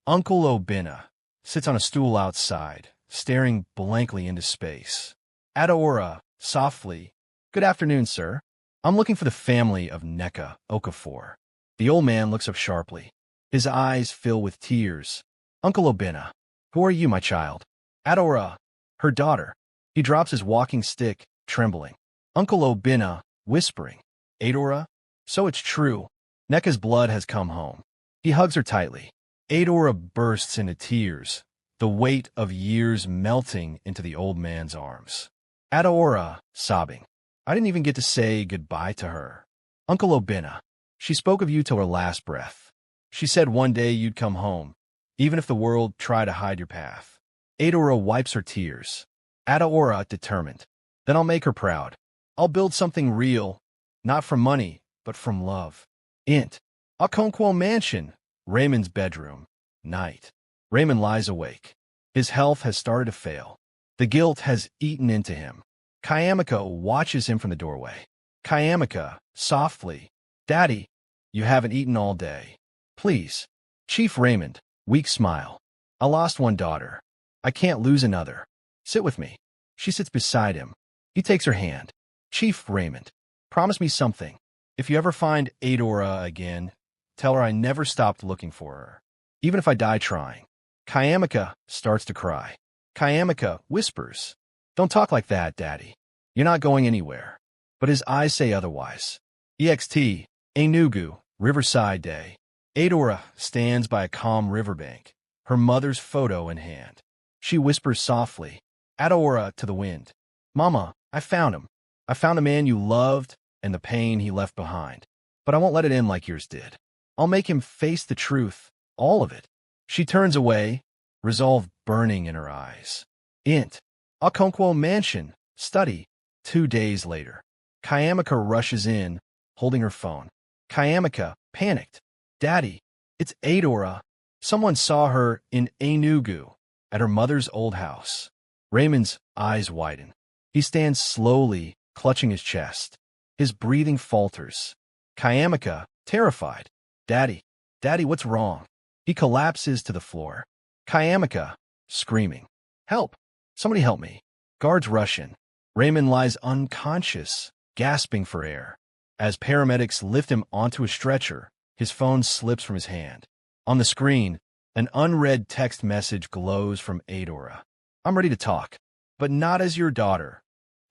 Uncle Obina, sits on a stool outside, staring blankly into space. Adaora, softly, Good afternoon, sir. I'm looking for the family of Nneka Okafor. The old man looks up sharply. His eyes fill with tears. Uncle Obina, who are you, my child? Adaora, her daughter. He drops his walking stick, trembling. Uncle Obina, whispering. Adaora, so it's true. Nneka's blood has come home. He hugs her tightly. Adaora bursts into tears, the weight of years melting into the old man's arms. Adaora, sobbing. I didn't even get to say goodbye to her. Uncle Obina, she spoke of you till her last breath. She said one day you'd come home, even if the world tried to hide your path. Adaora wipes her tears. Adaora, determined. Then I'll make her proud. I'll build something real, not from money, but from love. Int. Okonkwo Mansion. Raymond's bedroom. Night. Raymond lies awake. His health has started to fail. The guilt has eaten into him. Chiamaka watches him from the doorway. Chiamaka, softly. Daddy, you haven't eaten all day. Please. Chief Raymond, weak smile. I lost one daughter. I can't lose another. Sit with me. She sits beside him. He takes her hand. Chief Raymond, promise me something. If you ever find Adaora again, tell her I never stopped looking for her, even if I die trying. Chiamaka starts to cry. Chiamaka whispers, Don't talk like that, Daddy. You're not going anywhere. But his eyes say otherwise. EXT, Enugu, Riverside Day. Adaora stands by a calm riverbank, her mother's photo in hand. She whispers softly, Adaora, to the wind. Mama, I found him. I found a man you loved and the pain he left behind. But I won't let it end like yours did. I'll make him face the truth, all of it. She turns away, resolve burning in her eyes. Int. Okonkwo Mansion. Study. 2 days later. Chiamaka rushes in, holding her phone. Chiamaka, panicked. Daddy, it's Adaora. Someone saw her in Enugu, at her mother's old house. Raymond's eyes widen. He stands slowly, clutching his chest. His breathing falters. Chiamaka, terrified. Daddy, what's wrong? He collapses to the floor. Chiamaka, screaming. Help! Somebody help me. Guards rush in. Raymond lies unconscious, gasping for air. As paramedics lift him onto a stretcher, his phone slips from his hand. On the screen, an unread text message glows from Adaora. I'm ready to talk, but not as your daughter,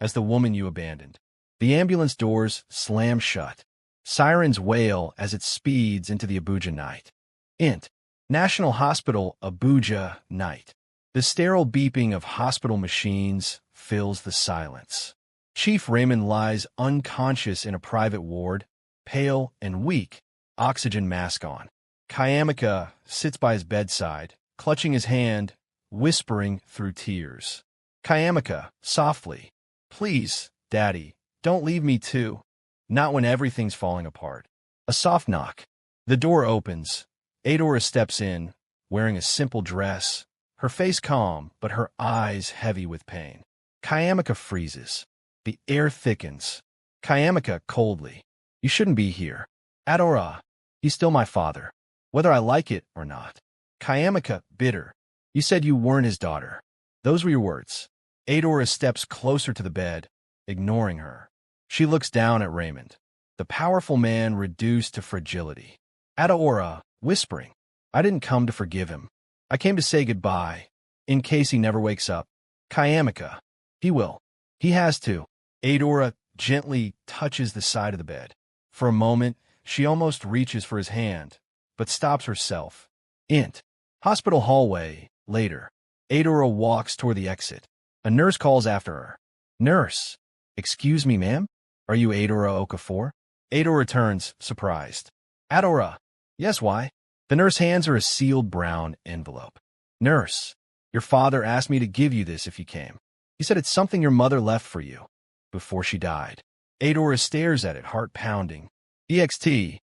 as the woman you abandoned. The ambulance doors slam shut. Sirens wail as it speeds into the Abuja night. Int. National Hospital, Abuja, night. The sterile beeping of hospital machines fills the silence. Chief Raymond lies unconscious in a private ward, pale and weak, oxygen mask on. Chiamaka sits by his bedside, clutching his hand, whispering through tears. Chiamaka, softly, please, Daddy, don't leave me too. Not when everything's falling apart. A soft knock. The door opens. Adaora steps in, wearing a simple dress, her face calm, but her eyes heavy with pain. Chiamaka freezes. The air thickens. Chiamaka, coldly. You shouldn't be here. Adaora, he's still my father, whether I like it or not. Chiamaka, bitter. You said you weren't his daughter. Those were your words. Adaora steps closer to the bed, ignoring her. She looks down at Raymond, the powerful man reduced to fragility. Adaora, whispering, I didn't come to forgive him. I came to say goodbye, in case he never wakes up. Chiamaka, he will. He has to. Adaora gently touches the side of the bed. For a moment, she almost reaches for his hand, but stops herself. Int. Hospital hallway, later. Adaora walks toward the exit. A nurse calls after her. Nurse. Excuse me, ma'am? Are you Adaora Okafor? Adaora turns, surprised. Adaora. Yes, why? The nurse hands her a sealed brown envelope. Nurse, your father asked me to give you this if you came. He said it's something your mother left for you before she died. Adaora stares at it, heart pounding. EXT.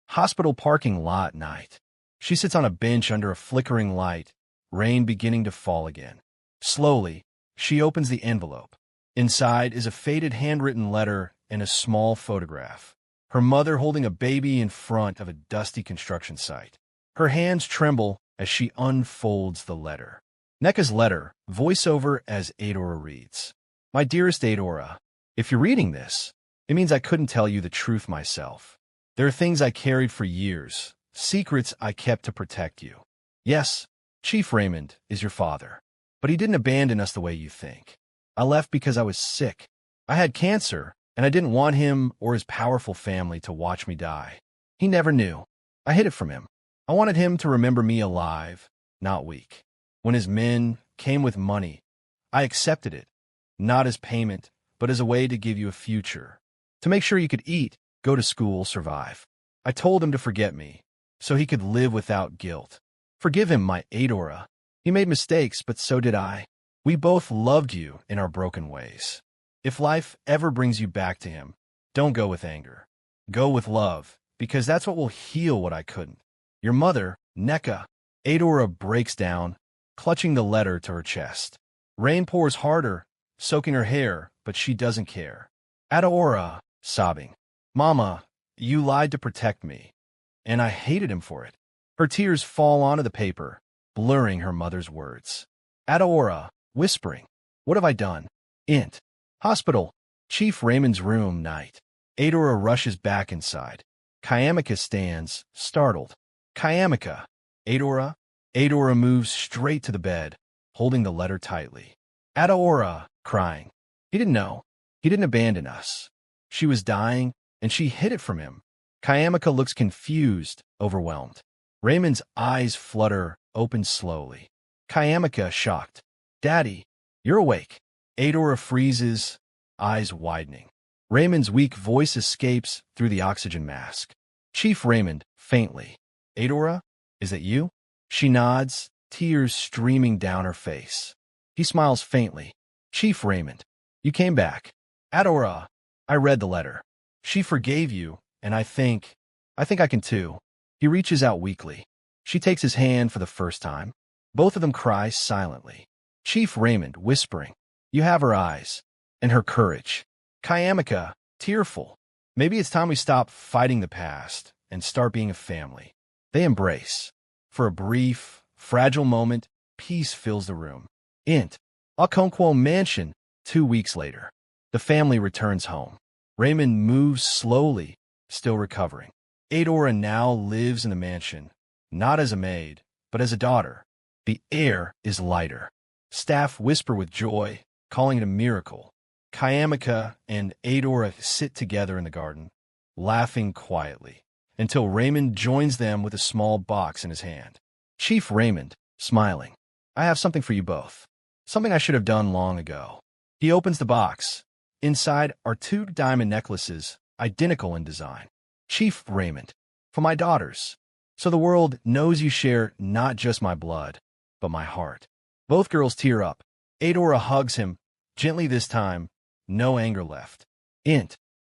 Hospital parking lot night. She sits on a bench under a flickering light, rain beginning to fall again. Slowly, she opens the envelope. Inside is a faded handwritten letter and a small photograph. Her mother holding a baby in front of a dusty construction site. Her hands tremble as she unfolds the letter. Neka's letter, voiceover as Adaora reads. My dearest Adaora, if you're reading this, it means I couldn't tell you the truth myself. There are things I carried for years, secrets I kept to protect you. Yes, Chief Raymond is your father, but he didn't abandon us the way you think. I left because I was sick. I had cancer, and I didn't want him or his powerful family to watch me die. He never knew. I hid it from him. I wanted him to remember me alive, not weak. When his men came with money, I accepted it, not as payment, but as a way to give you a future. To make sure you could eat, go to school, survive. I told him to forget me, so he could live without guilt. Forgive him, my Adaora. He made mistakes, but so did I. We both loved you in our broken ways. If life ever brings you back to him, don't go with anger. Go with love, because that's what will heal what I couldn't. Your mother, Neka. Adaora breaks down, clutching the letter to her chest. Rain pours harder, soaking her hair, but she doesn't care. Adaora, sobbing. Mama, you lied to protect me, and I hated him for it. Her tears fall onto the paper, blurring her mother's words. Adaora, whispering. What have I done? Int. Hospital. Chief Raymond's room night. Adaora rushes back inside. Chiamaka stands, startled. Chiamaka. Adaora. Adaora moves straight to the bed, holding the letter tightly. Adaora, crying. He didn't know. He didn't abandon us. She was dying, and she hid it from him. Chiamaka looks confused, overwhelmed. Raymond's eyes flutter, open slowly. Chiamaka, shocked. Daddy, you're awake. Adaora freezes, eyes widening. Raymond's weak voice escapes through the oxygen mask. Chief Raymond, faintly. Adaora, is that you? She nods, tears streaming down her face. He smiles faintly. Chief Raymond, you came back. Adaora, I read the letter. She forgave you, and I think I can too. He reaches out weakly. She takes his hand for the first time. Both of them cry silently. Chief Raymond whispering, you have her eyes, and her courage. Chiamaka, tearful. Maybe it's time we stop fighting the past and start being a family. They embrace. For a brief, fragile moment, peace fills the room. Okonkwo Mansion, 2 weeks later. The family returns home. Raymond moves slowly, still recovering. Adaora now lives in the mansion, not as a maid, but as a daughter. The air is lighter. Staff whisper with joy, calling it a miracle. Chiamaka and Adaora sit together in the garden, laughing quietly, until Raymond joins them with a small box in his hand. Chief Raymond, smiling, I have something for you both. Something I should have done long ago. He opens the box. Inside are 2 diamond necklaces, identical in design. Chief Raymond, for my daughters, so the world knows you share not just my blood, but my heart. Both girls tear up. Adaora hugs him, gently this time, no anger left.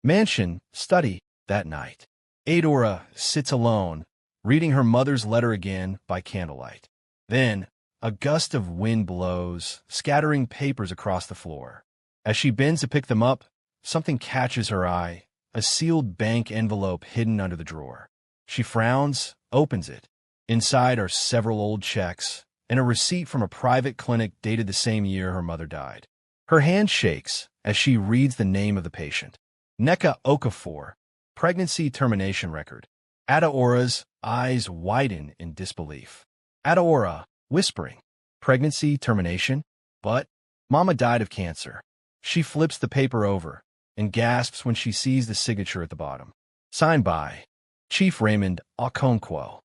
Mansion, study, that night. Adaora sits alone, reading her mother's letter again by candlelight. Then, a gust of wind blows, scattering papers across the floor. As she bends to pick them up, something catches her eye, a sealed bank envelope hidden under the drawer. She frowns, opens it. Inside are several old checks and a receipt from a private clinic dated the same year her mother died. Her hand shakes as she reads the name of the patient. Nneka Okafor, pregnancy termination record. Adaora's eyes widen in disbelief. Adaora, whispering, pregnancy termination? But Mama died of cancer. She flips the paper over and gasps when she sees the signature at the bottom. Signed by Chief Raymond Okonkwo.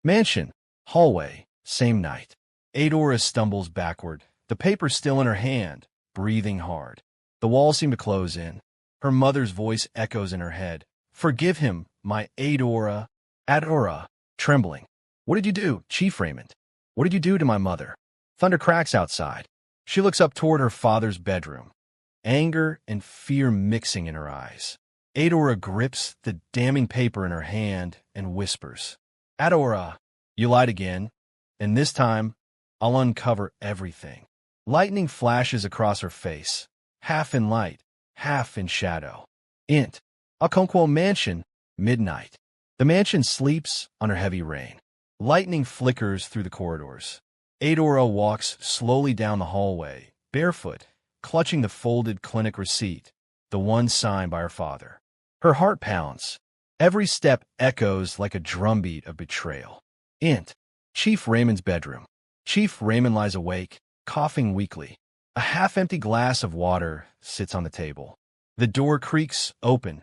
Mansion, hallway, same night. Adaora stumbles backward, the paper still in her hand, breathing hard. The walls seem to close in. Her mother's voice echoes in her head. Forgive him, my Adaora. Adaora, trembling. What did you do, Chief Raymond? What did you do to my mother? Thunder cracks outside. She looks up toward her father's bedroom, anger and fear mixing in her eyes. Adaora grips the damning paper in her hand and whispers, Adaora, you lied again, and this time I'll uncover everything. Lightning flashes across her face, half in light, half in shadow. Okonkwo Mansion, midnight. The mansion sleeps under heavy rain. Lightning flickers through the corridors. Adaora walks slowly down the hallway, barefoot, clutching the folded clinic receipt, the one signed by her father. Her heart pounds. Every step echoes like a drumbeat of betrayal. Chief Raymond's bedroom. Chief Raymond lies awake, coughing weakly. A half-empty glass of water sits on the table. The door creaks open.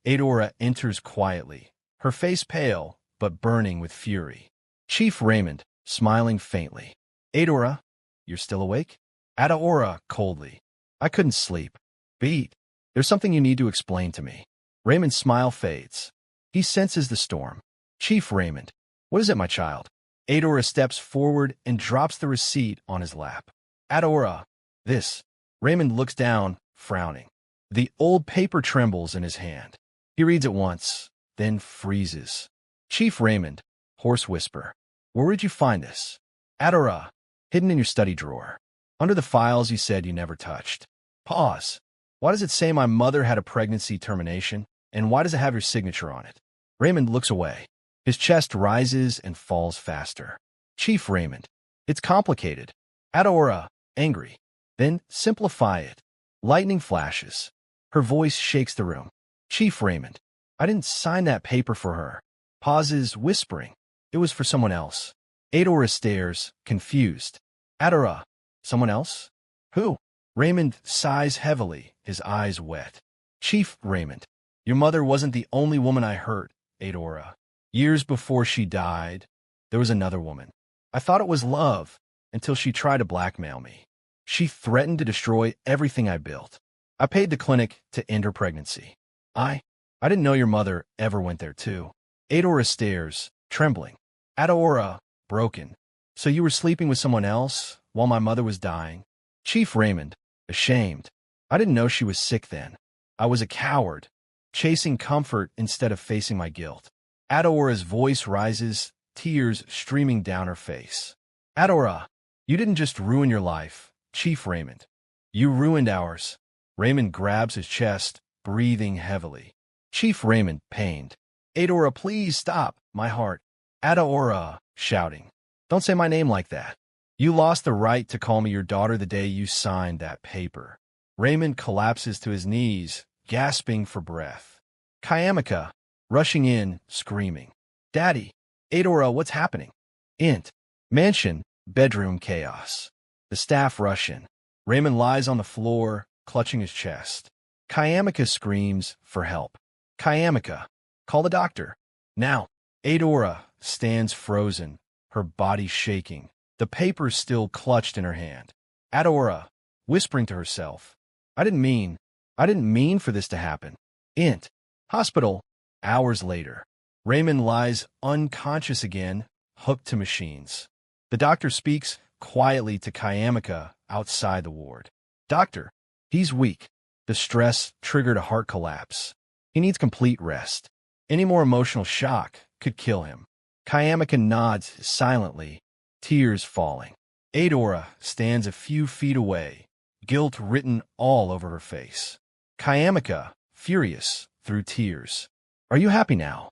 Adaora enters quietly, her face pale but burning with fury. Chief Raymond, smiling faintly. Adaora, you're still awake? Adaora, coldly. I couldn't sleep. Beat. There's something you need to explain to me. Raymond's smile fades. He senses the storm. Chief Raymond, what is it, my child? Adaora steps forward and drops the receipt on his lap. Adaora, this. Raymond looks down, frowning. The old paper trembles in his hand. He reads it once, then freezes. Chief Raymond, hoarse whisper. Where did you find this? Adaora, hidden in your study drawer. Under the files you said you never touched. Pause. Why does it say my mother had a pregnancy termination? And why does it have your signature on it? Raymond looks away. His chest rises and falls faster. Chief Raymond, it's complicated. Adaora, angry. Then simplify it. Lightning flashes. Her voice shakes the room. Chief Raymond, I didn't sign that paper for her. Pauses, whispering. It was for someone else. Adaora stares, confused. Adaora, someone else? Who? Raymond sighs heavily, his eyes wet. Chief Raymond, your mother wasn't the only woman I hurt, Adaora. Years before she died, there was another woman. I thought it was love, until she tried to blackmail me. She threatened to destroy everything I built. I paid the clinic to end her pregnancy. I didn't know your mother ever went there too. Adaora stares, trembling. Adaora, broken. So you were sleeping with someone else, while my mother was dying. Chief Raymond, ashamed. I didn't know she was sick then. I was a coward, chasing comfort instead of facing my guilt. Adaora's voice rises, tears streaming down her face. Adaora, you didn't just ruin your life, Chief Raymond. You ruined ours. Raymond grabs his chest, breathing heavily. Chief Raymond, pained. Adaora, please stop, my heart. Adaora, shouting. Don't say my name like that. You lost the right to call me your daughter the day you signed that paper. Raymond collapses to his knees, gasping for breath. Chiamaka, rushing in, screaming. Daddy, Adaora, what's happening? Int. Mansion, bedroom chaos. The staff rush in. Raymond lies on the floor, clutching his chest. Chiamaka screams for help. Chiamaka, call the doctor. Now. Adaora stands frozen, her body shaking, the papers still clutched in her hand. Adaora, whispering to herself. I didn't mean for this to happen. Int. Hospital. Hours later. Raymond lies unconscious again, hooked to machines. The doctor speaks quietly to Chiamaka outside the ward. Doctor, he's weak. The stress triggered a heart collapse. He needs complete rest. Any more emotional shock could kill him. Chiamaka nods silently, tears falling. Adaora stands a few feet away, guilt written all over her face. Chiamaka, furious, through tears. Are you happy now?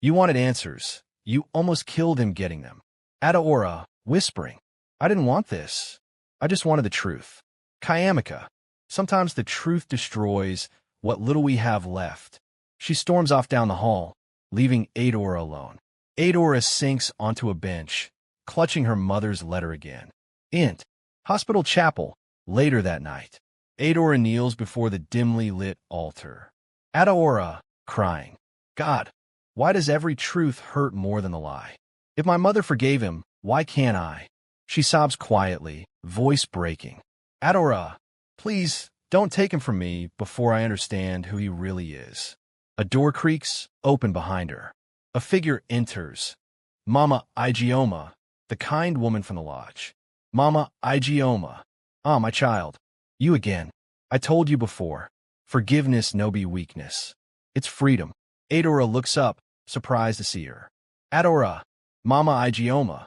You wanted answers. You almost killed him getting them. Adaora, whispering. I didn't want this. I just wanted the truth. Chiamaka. Sometimes the truth destroys what little we have left. She storms off down the hall, leaving Adaora alone. Adaora sinks onto a bench, clutching her mother's letter again. Int. Hospital chapel. Later that night. Adaora kneels before the dimly lit altar. Adaora, crying. God, why does every truth hurt more than the lie? If my mother forgave him, why can't I? She sobs quietly, voice breaking. Adaora, please, don't take him from me before I understand who he really is. A door creaks, open behind her. A figure enters. Mama Ijeoma, the kind woman from the lodge. Mama Ijeoma. Ah, my child. You again. I told you before. Forgiveness no be weakness. It's freedom. Adaora looks up, surprised to see her. Adaora. Mama Ijeoma.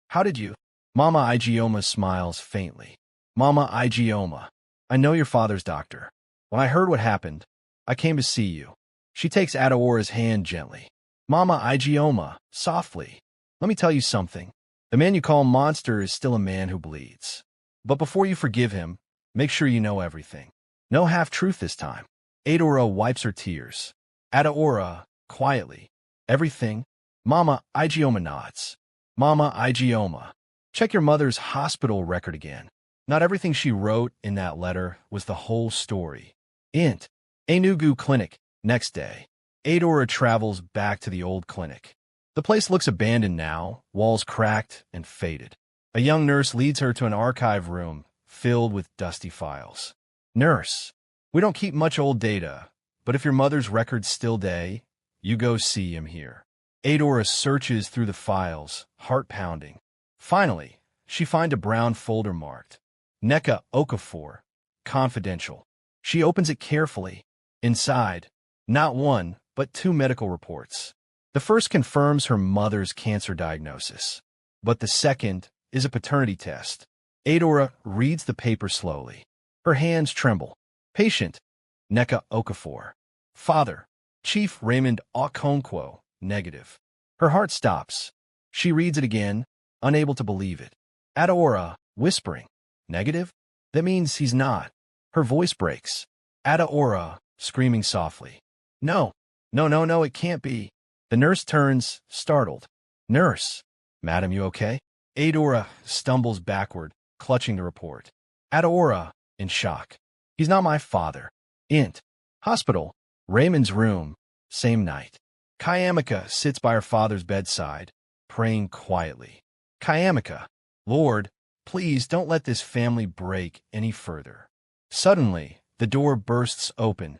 How did you? Mama Ijeoma smiles faintly. Mama Ijeoma. I know your father's doctor. When I heard what happened, I came to see you. She takes Adaora's hand gently. Mama Ijeoma, softly. Let me tell you something. The man you call monster is still a man who bleeds. But before you forgive him, make sure you know everything. No half-truth this time. Adaora wipes her tears. Adaora, quietly. Everything. Mama Ijeoma nods. Mama Ijeoma. Check your mother's hospital record again. Not everything she wrote in that letter was the whole story. Int. Enugu Clinic. Next day. Adaora travels back to the old clinic. The place looks abandoned now, walls cracked and faded. A young nurse leads her to an archive room filled with dusty files. Nurse, we don't keep much old data, but if your mother's record's still day, you go see him here. Adaora searches through the files, heart pounding. Finally, she finds a brown folder marked Nneka Okafor, confidential. She opens it carefully. Inside, not one, but two medical reports. The first confirms her mother's cancer diagnosis, but the second is a paternity test. Adaora reads the paper slowly. Her hands tremble. Patient, Nneka Okafor. Father, Chief Raymond Okonkwo, negative. Her heart stops. She reads it again, unable to believe it. Adaora, whispering. Negative? That means he's not. Her voice breaks. Adaora, screaming softly. No, no, it can't be. The nurse turns, startled. Nurse. Madam, you okay? Adaora stumbles backward, clutching the report. Adaora, in shock. He's not my father. Int. Hospital. Raymond's room. Same night. Chiamaka sits by her father's bedside, praying quietly. Chiamaka. Lord, please don't let this family break any further. Suddenly, the door bursts open.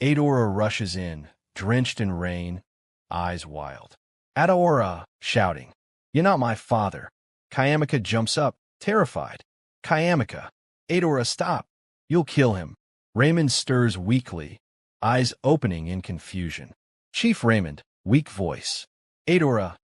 Adaora rushes in, drenched in rain, eyes wild. Adaora, shouting. You're not my father. Chiamaka jumps up, terrified. Chiamaka. Adaora, stop. You'll kill him. Raymond stirs weakly, eyes opening in confusion. Chief Raymond, weak voice. Adaora,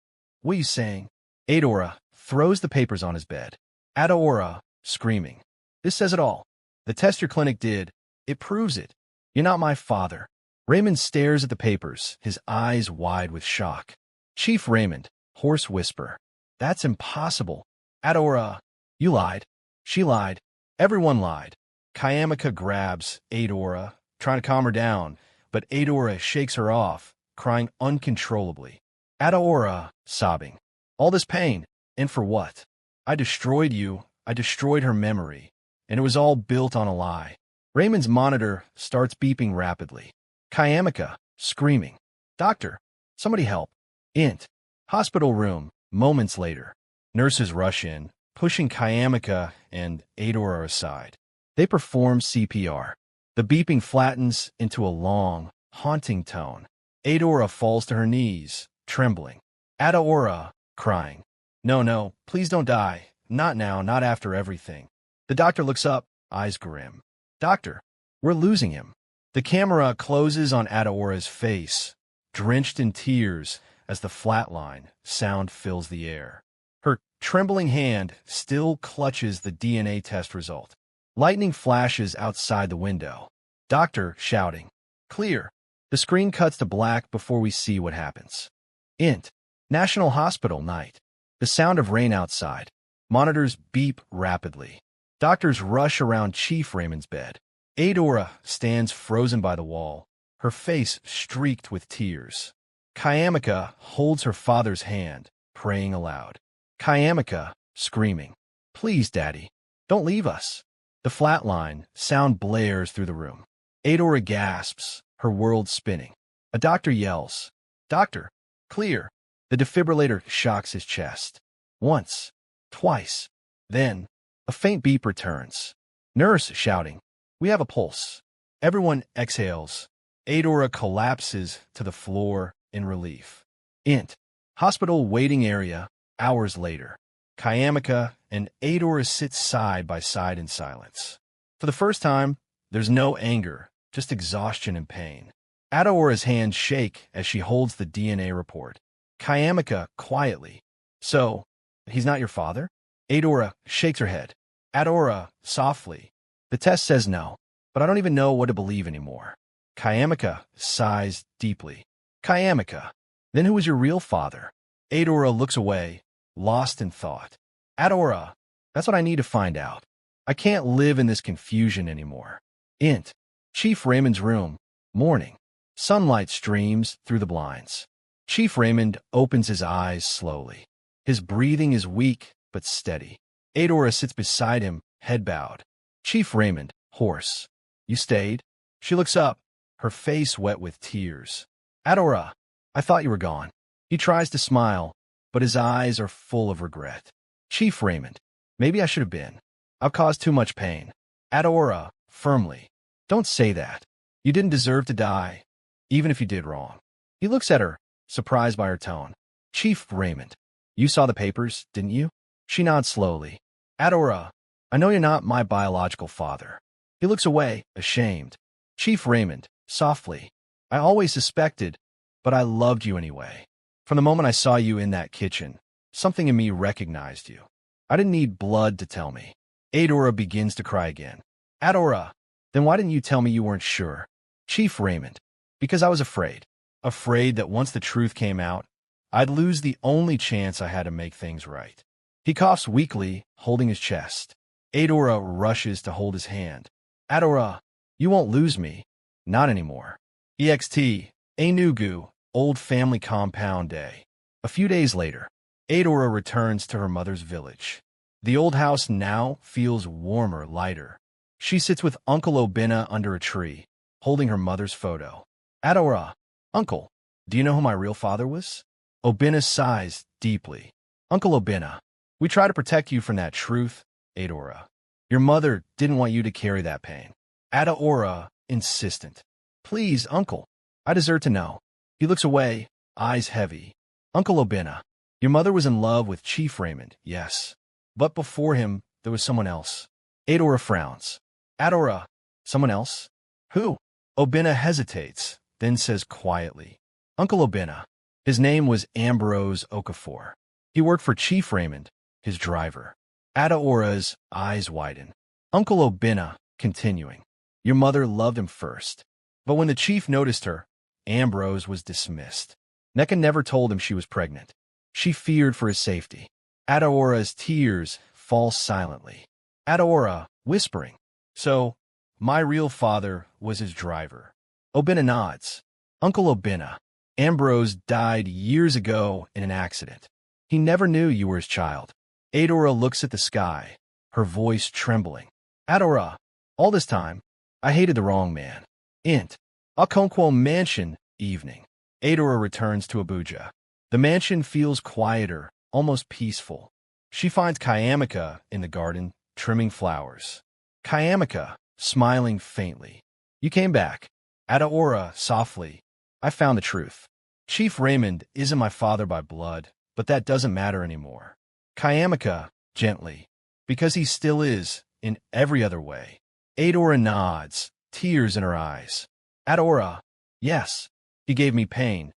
what are you saying? Adaora throws the papers on his bed. Adaora, screaming. This says it all. The test your clinic did, it proves it. You're not my father. Raymond stares at the papers, his eyes wide with shock. Chief Raymond, hoarse whisper. That's impossible. Adaora, you lied. She lied. Everyone lied. Chiamaka grabs Adaora, trying to calm her down, but Adaora shakes her off, crying uncontrollably. Adaora, sobbing. All this pain, and for what? I destroyed you. I destroyed her memory, and it was all built on a lie. Raymond's monitor starts beeping rapidly. Chiamaka, screaming. Doctor, somebody help. Int. Hospital room, moments later. Nurses rush in, pushing Chiamaka and Adaora aside. They perform CPR. The beeping flattens into a long, haunting tone. Adaora falls to her knees, trembling. Adaora, crying. No, please don't die. Not now, not after everything. The doctor looks up, eyes grim. Doctor, we're losing him. The camera closes on Adaora's face, drenched in tears as the flatline sound fills the air. Her trembling hand still clutches the DNA test result. Lightning flashes outside the window. Doctor shouting. Clear. The screen cuts to black before we see what happens. Int. National Hospital night. The sound of rain outside. Monitors beep rapidly. Doctors rush around Chief Raymond's bed. Adaora stands frozen by the wall, her face streaked with tears. Chiamaka holds her father's hand, praying aloud. Chiamaka, screaming. Please, Daddy, don't leave us. The flatline sound blares through the room. Adaora gasps, her world spinning. A doctor yells. Doctor, clear. The defibrillator shocks his chest. Once, twice. Then, a faint beep returns. Nurse shouting. We have a pulse. Everyone exhales. Adaora collapses to the floor in relief. Int. Hospital waiting area, hours later. Chiamaka and Adaora sit side by side in silence. For the first time, there's no anger, just exhaustion and pain. Adaora's hands shake as she holds the DNA report. Chiamaka quietly. So, he's not your father? Adaora shakes her head. Adaora, softly. The test says no, but I don't even know what to believe anymore. Chiamaka sighs deeply. Chiamaka, then who was your real father? Adaora looks away, lost in thought. Adaora, that's what I need to find out. I can't live in this confusion anymore. Int. Chief Raymond's room. Morning. Sunlight streams through the blinds. Chief Raymond opens his eyes slowly. His breathing is weak but steady. Adaora sits beside him, head bowed. Chief Raymond, hoarse. You stayed? She looks up, her face wet with tears. Adaora, I thought you were gone. He tries to smile, but his eyes are full of regret. Chief Raymond, maybe I should have been. I've caused too much pain. Adaora, firmly. Don't say that. You didn't deserve to die, even if you did wrong. He looks at her, surprised by her tone. Chief Raymond, you saw the papers, didn't you? She nods slowly. Adaora, I know you're not my biological father. He looks away, ashamed. Chief Raymond, softly. I always suspected, but I loved you anyway. From the moment I saw you in that kitchen, something in me recognized you. I didn't need blood to tell me. Adaora begins to cry again. Adaora, then why didn't you tell me you weren't sure? Chief Raymond, because I was afraid. Afraid that once the truth came out, I'd lose the only chance I had to make things right. He coughs weakly, holding his chest. Adaora rushes to hold his hand. Adaora, you won't lose me. Not anymore. EXT, Enugu, Old Family Compound Day. A few days later, Adaora returns to her mother's village. The old house now feels warmer, lighter. She sits with Uncle Obinna under a tree, holding her mother's photo. Adaora, Uncle, do you know who my real father was? Obinna sighs deeply. Uncle Obinna, we try to protect you from that truth, Adaora. Your mother didn't want you to carry that pain. Adaora, insistent. Please, Uncle, I deserve to know. He looks away, eyes heavy. Uncle Obinna, your mother was in love with Chief Raymond, yes. But before him, there was someone else. Adaora frowns. Adaora, someone else? Who? Obinna hesitates, then says quietly, Uncle Obinna. His name was Ambrose Okafor. He worked for Chief Raymond, his driver. Adaora's eyes widen. Uncle Obinna, continuing. Your mother loved him first. But when the chief noticed her, Ambrose was dismissed. Nneka never told him she was pregnant. She feared for his safety. Adaora's tears fall silently. Adaora, whispering. So, my real father was his driver. Obinna nods. Uncle Obinna. Ambrose died years ago in an accident. He never knew you were his child. Adaora looks at the sky, her voice trembling. Adaora, all this time, I hated the wrong man. Int. Okonkwo Mansion, evening. Adaora returns to Abuja. The mansion feels quieter, almost peaceful. She finds Chiamaka in the garden, trimming flowers. Chiamaka, smiling faintly. You came back. Adaora, softly. I found the truth. Chief Raymond isn't my father by blood, but that doesn't matter anymore. Chiamaka, gently. Because he still is, in every other way. Adaora nods, tears in her eyes. Adaora, yes, he gave me pain,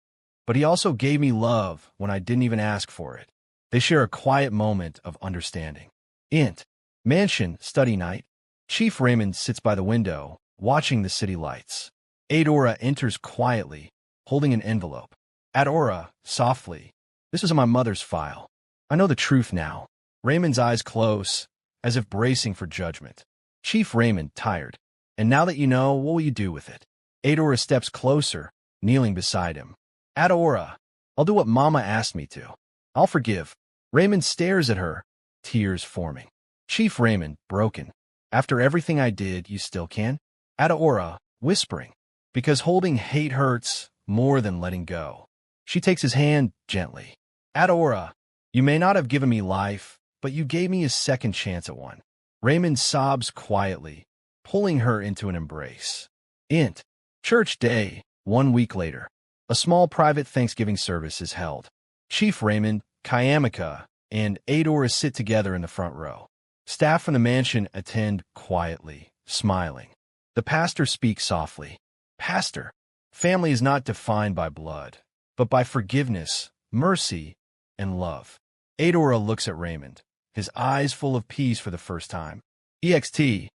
but he also gave me love when I didn't even ask for it. They share a quiet moment of understanding. Int. Mansion, study night. Chief Raymond sits by the window, watching the city lights. Adaora enters quietly, holding an envelope. Adaora, softly. This is my mother's file. I know the truth now. Raymond's eyes close, as if bracing for judgment. Chief Raymond, tired. And now that you know, what will you do with it? Adaora steps closer, kneeling beside him. Adaora, I'll do what Mama asked me to. I'll forgive. Raymond stares at her, tears forming. Chief Raymond, broken. After everything I did, you still can? Adaora, whispering. Because holding hate hurts more than letting go. She takes his hand gently. Adaora, you may not have given me life, but you gave me a second chance at one. Raymond sobs quietly, pulling her into an embrace. Int. Church day, 1 week later. A small private Thanksgiving service is held. Chief Raymond, Chiamaka, and Adaora sit together in the front row. Staff from the mansion attend quietly, smiling. The pastor speaks softly. Pastor, family is not defined by blood, but by forgiveness, mercy, and love. Adaora looks at Raymond, his eyes full of peace for the first time. EXT.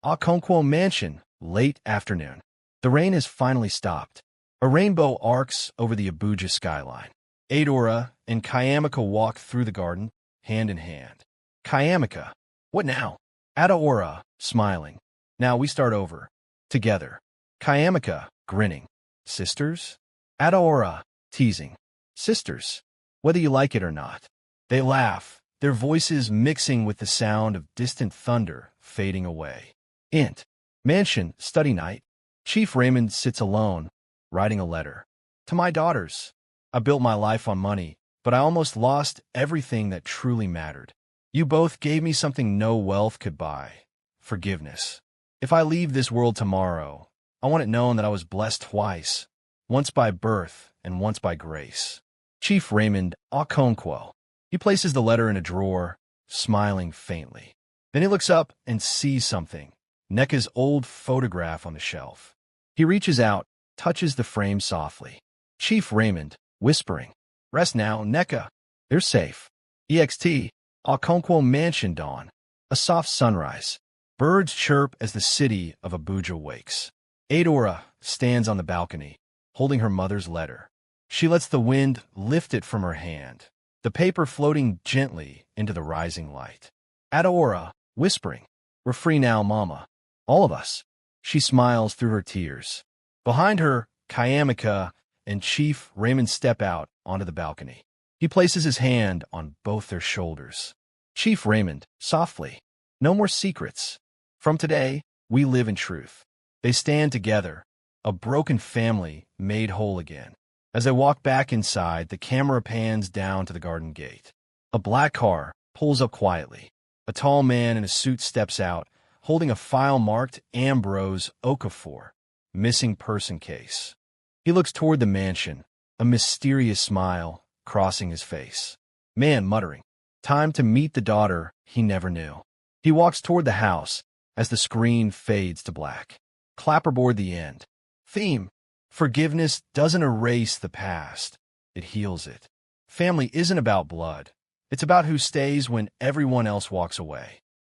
Okonkwo Mansion, late afternoon. The rain has finally stopped. A rainbow arcs over the Abuja skyline. Adaora and Chiamaka walk through the garden, hand in hand. Chiamaka, what now? Adaora, smiling. Now we start over. Together. Chiamaka, grinning. Sisters? Adaora, teasing. Sisters, whether you like it or not. They laugh, their voices mixing with the sound of distant thunder fading away. Int. Mansion, study night. Chief Raymond sits alone, writing a letter. To my daughters. I built my life on money, but I almost lost everything that truly mattered. You both gave me something no wealth could buy. Forgiveness. If I leave this world tomorrow, I want it known that I was blessed twice, once by birth and once by grace. Chief Raymond Okonkwo. He places the letter in a drawer, smiling faintly. Then he looks up and sees something. Nneka's old photograph on the shelf. He reaches out, touches the frame softly. Chief Raymond, whispering. Rest now, Nneka. They're safe. EXT. Okonkwo Mansion dawn. A soft sunrise. Birds chirp as the city of Abuja wakes. Adaora stands on the balcony, holding her mother's letter. She lets the wind lift it from her hand, the paper floating gently into the rising light. Adaora, whispering. We're free now, Mama. All of us. She smiles through her tears. Behind her, Chiamaka and Chief Raymond step out onto the balcony. He places his hand on both their shoulders. Chief Raymond, softly. No more secrets. From today, we live in truth. They stand together, a broken family made whole again. As they walk back inside, the camera pans down to the garden gate. A black car pulls up quietly. A tall man in a suit steps out, holding a file marked Ambrose Okafor, missing person case. He looks toward the mansion, a mysterious smile crossing his face. Man muttering, time to meet the daughter he never knew. He walks toward the house as the screen fades to black. Clapperboard the end. Theme: forgiveness doesn't erase the past, it heals it. Family isn't about blood. It's about who stays when everyone else walks away.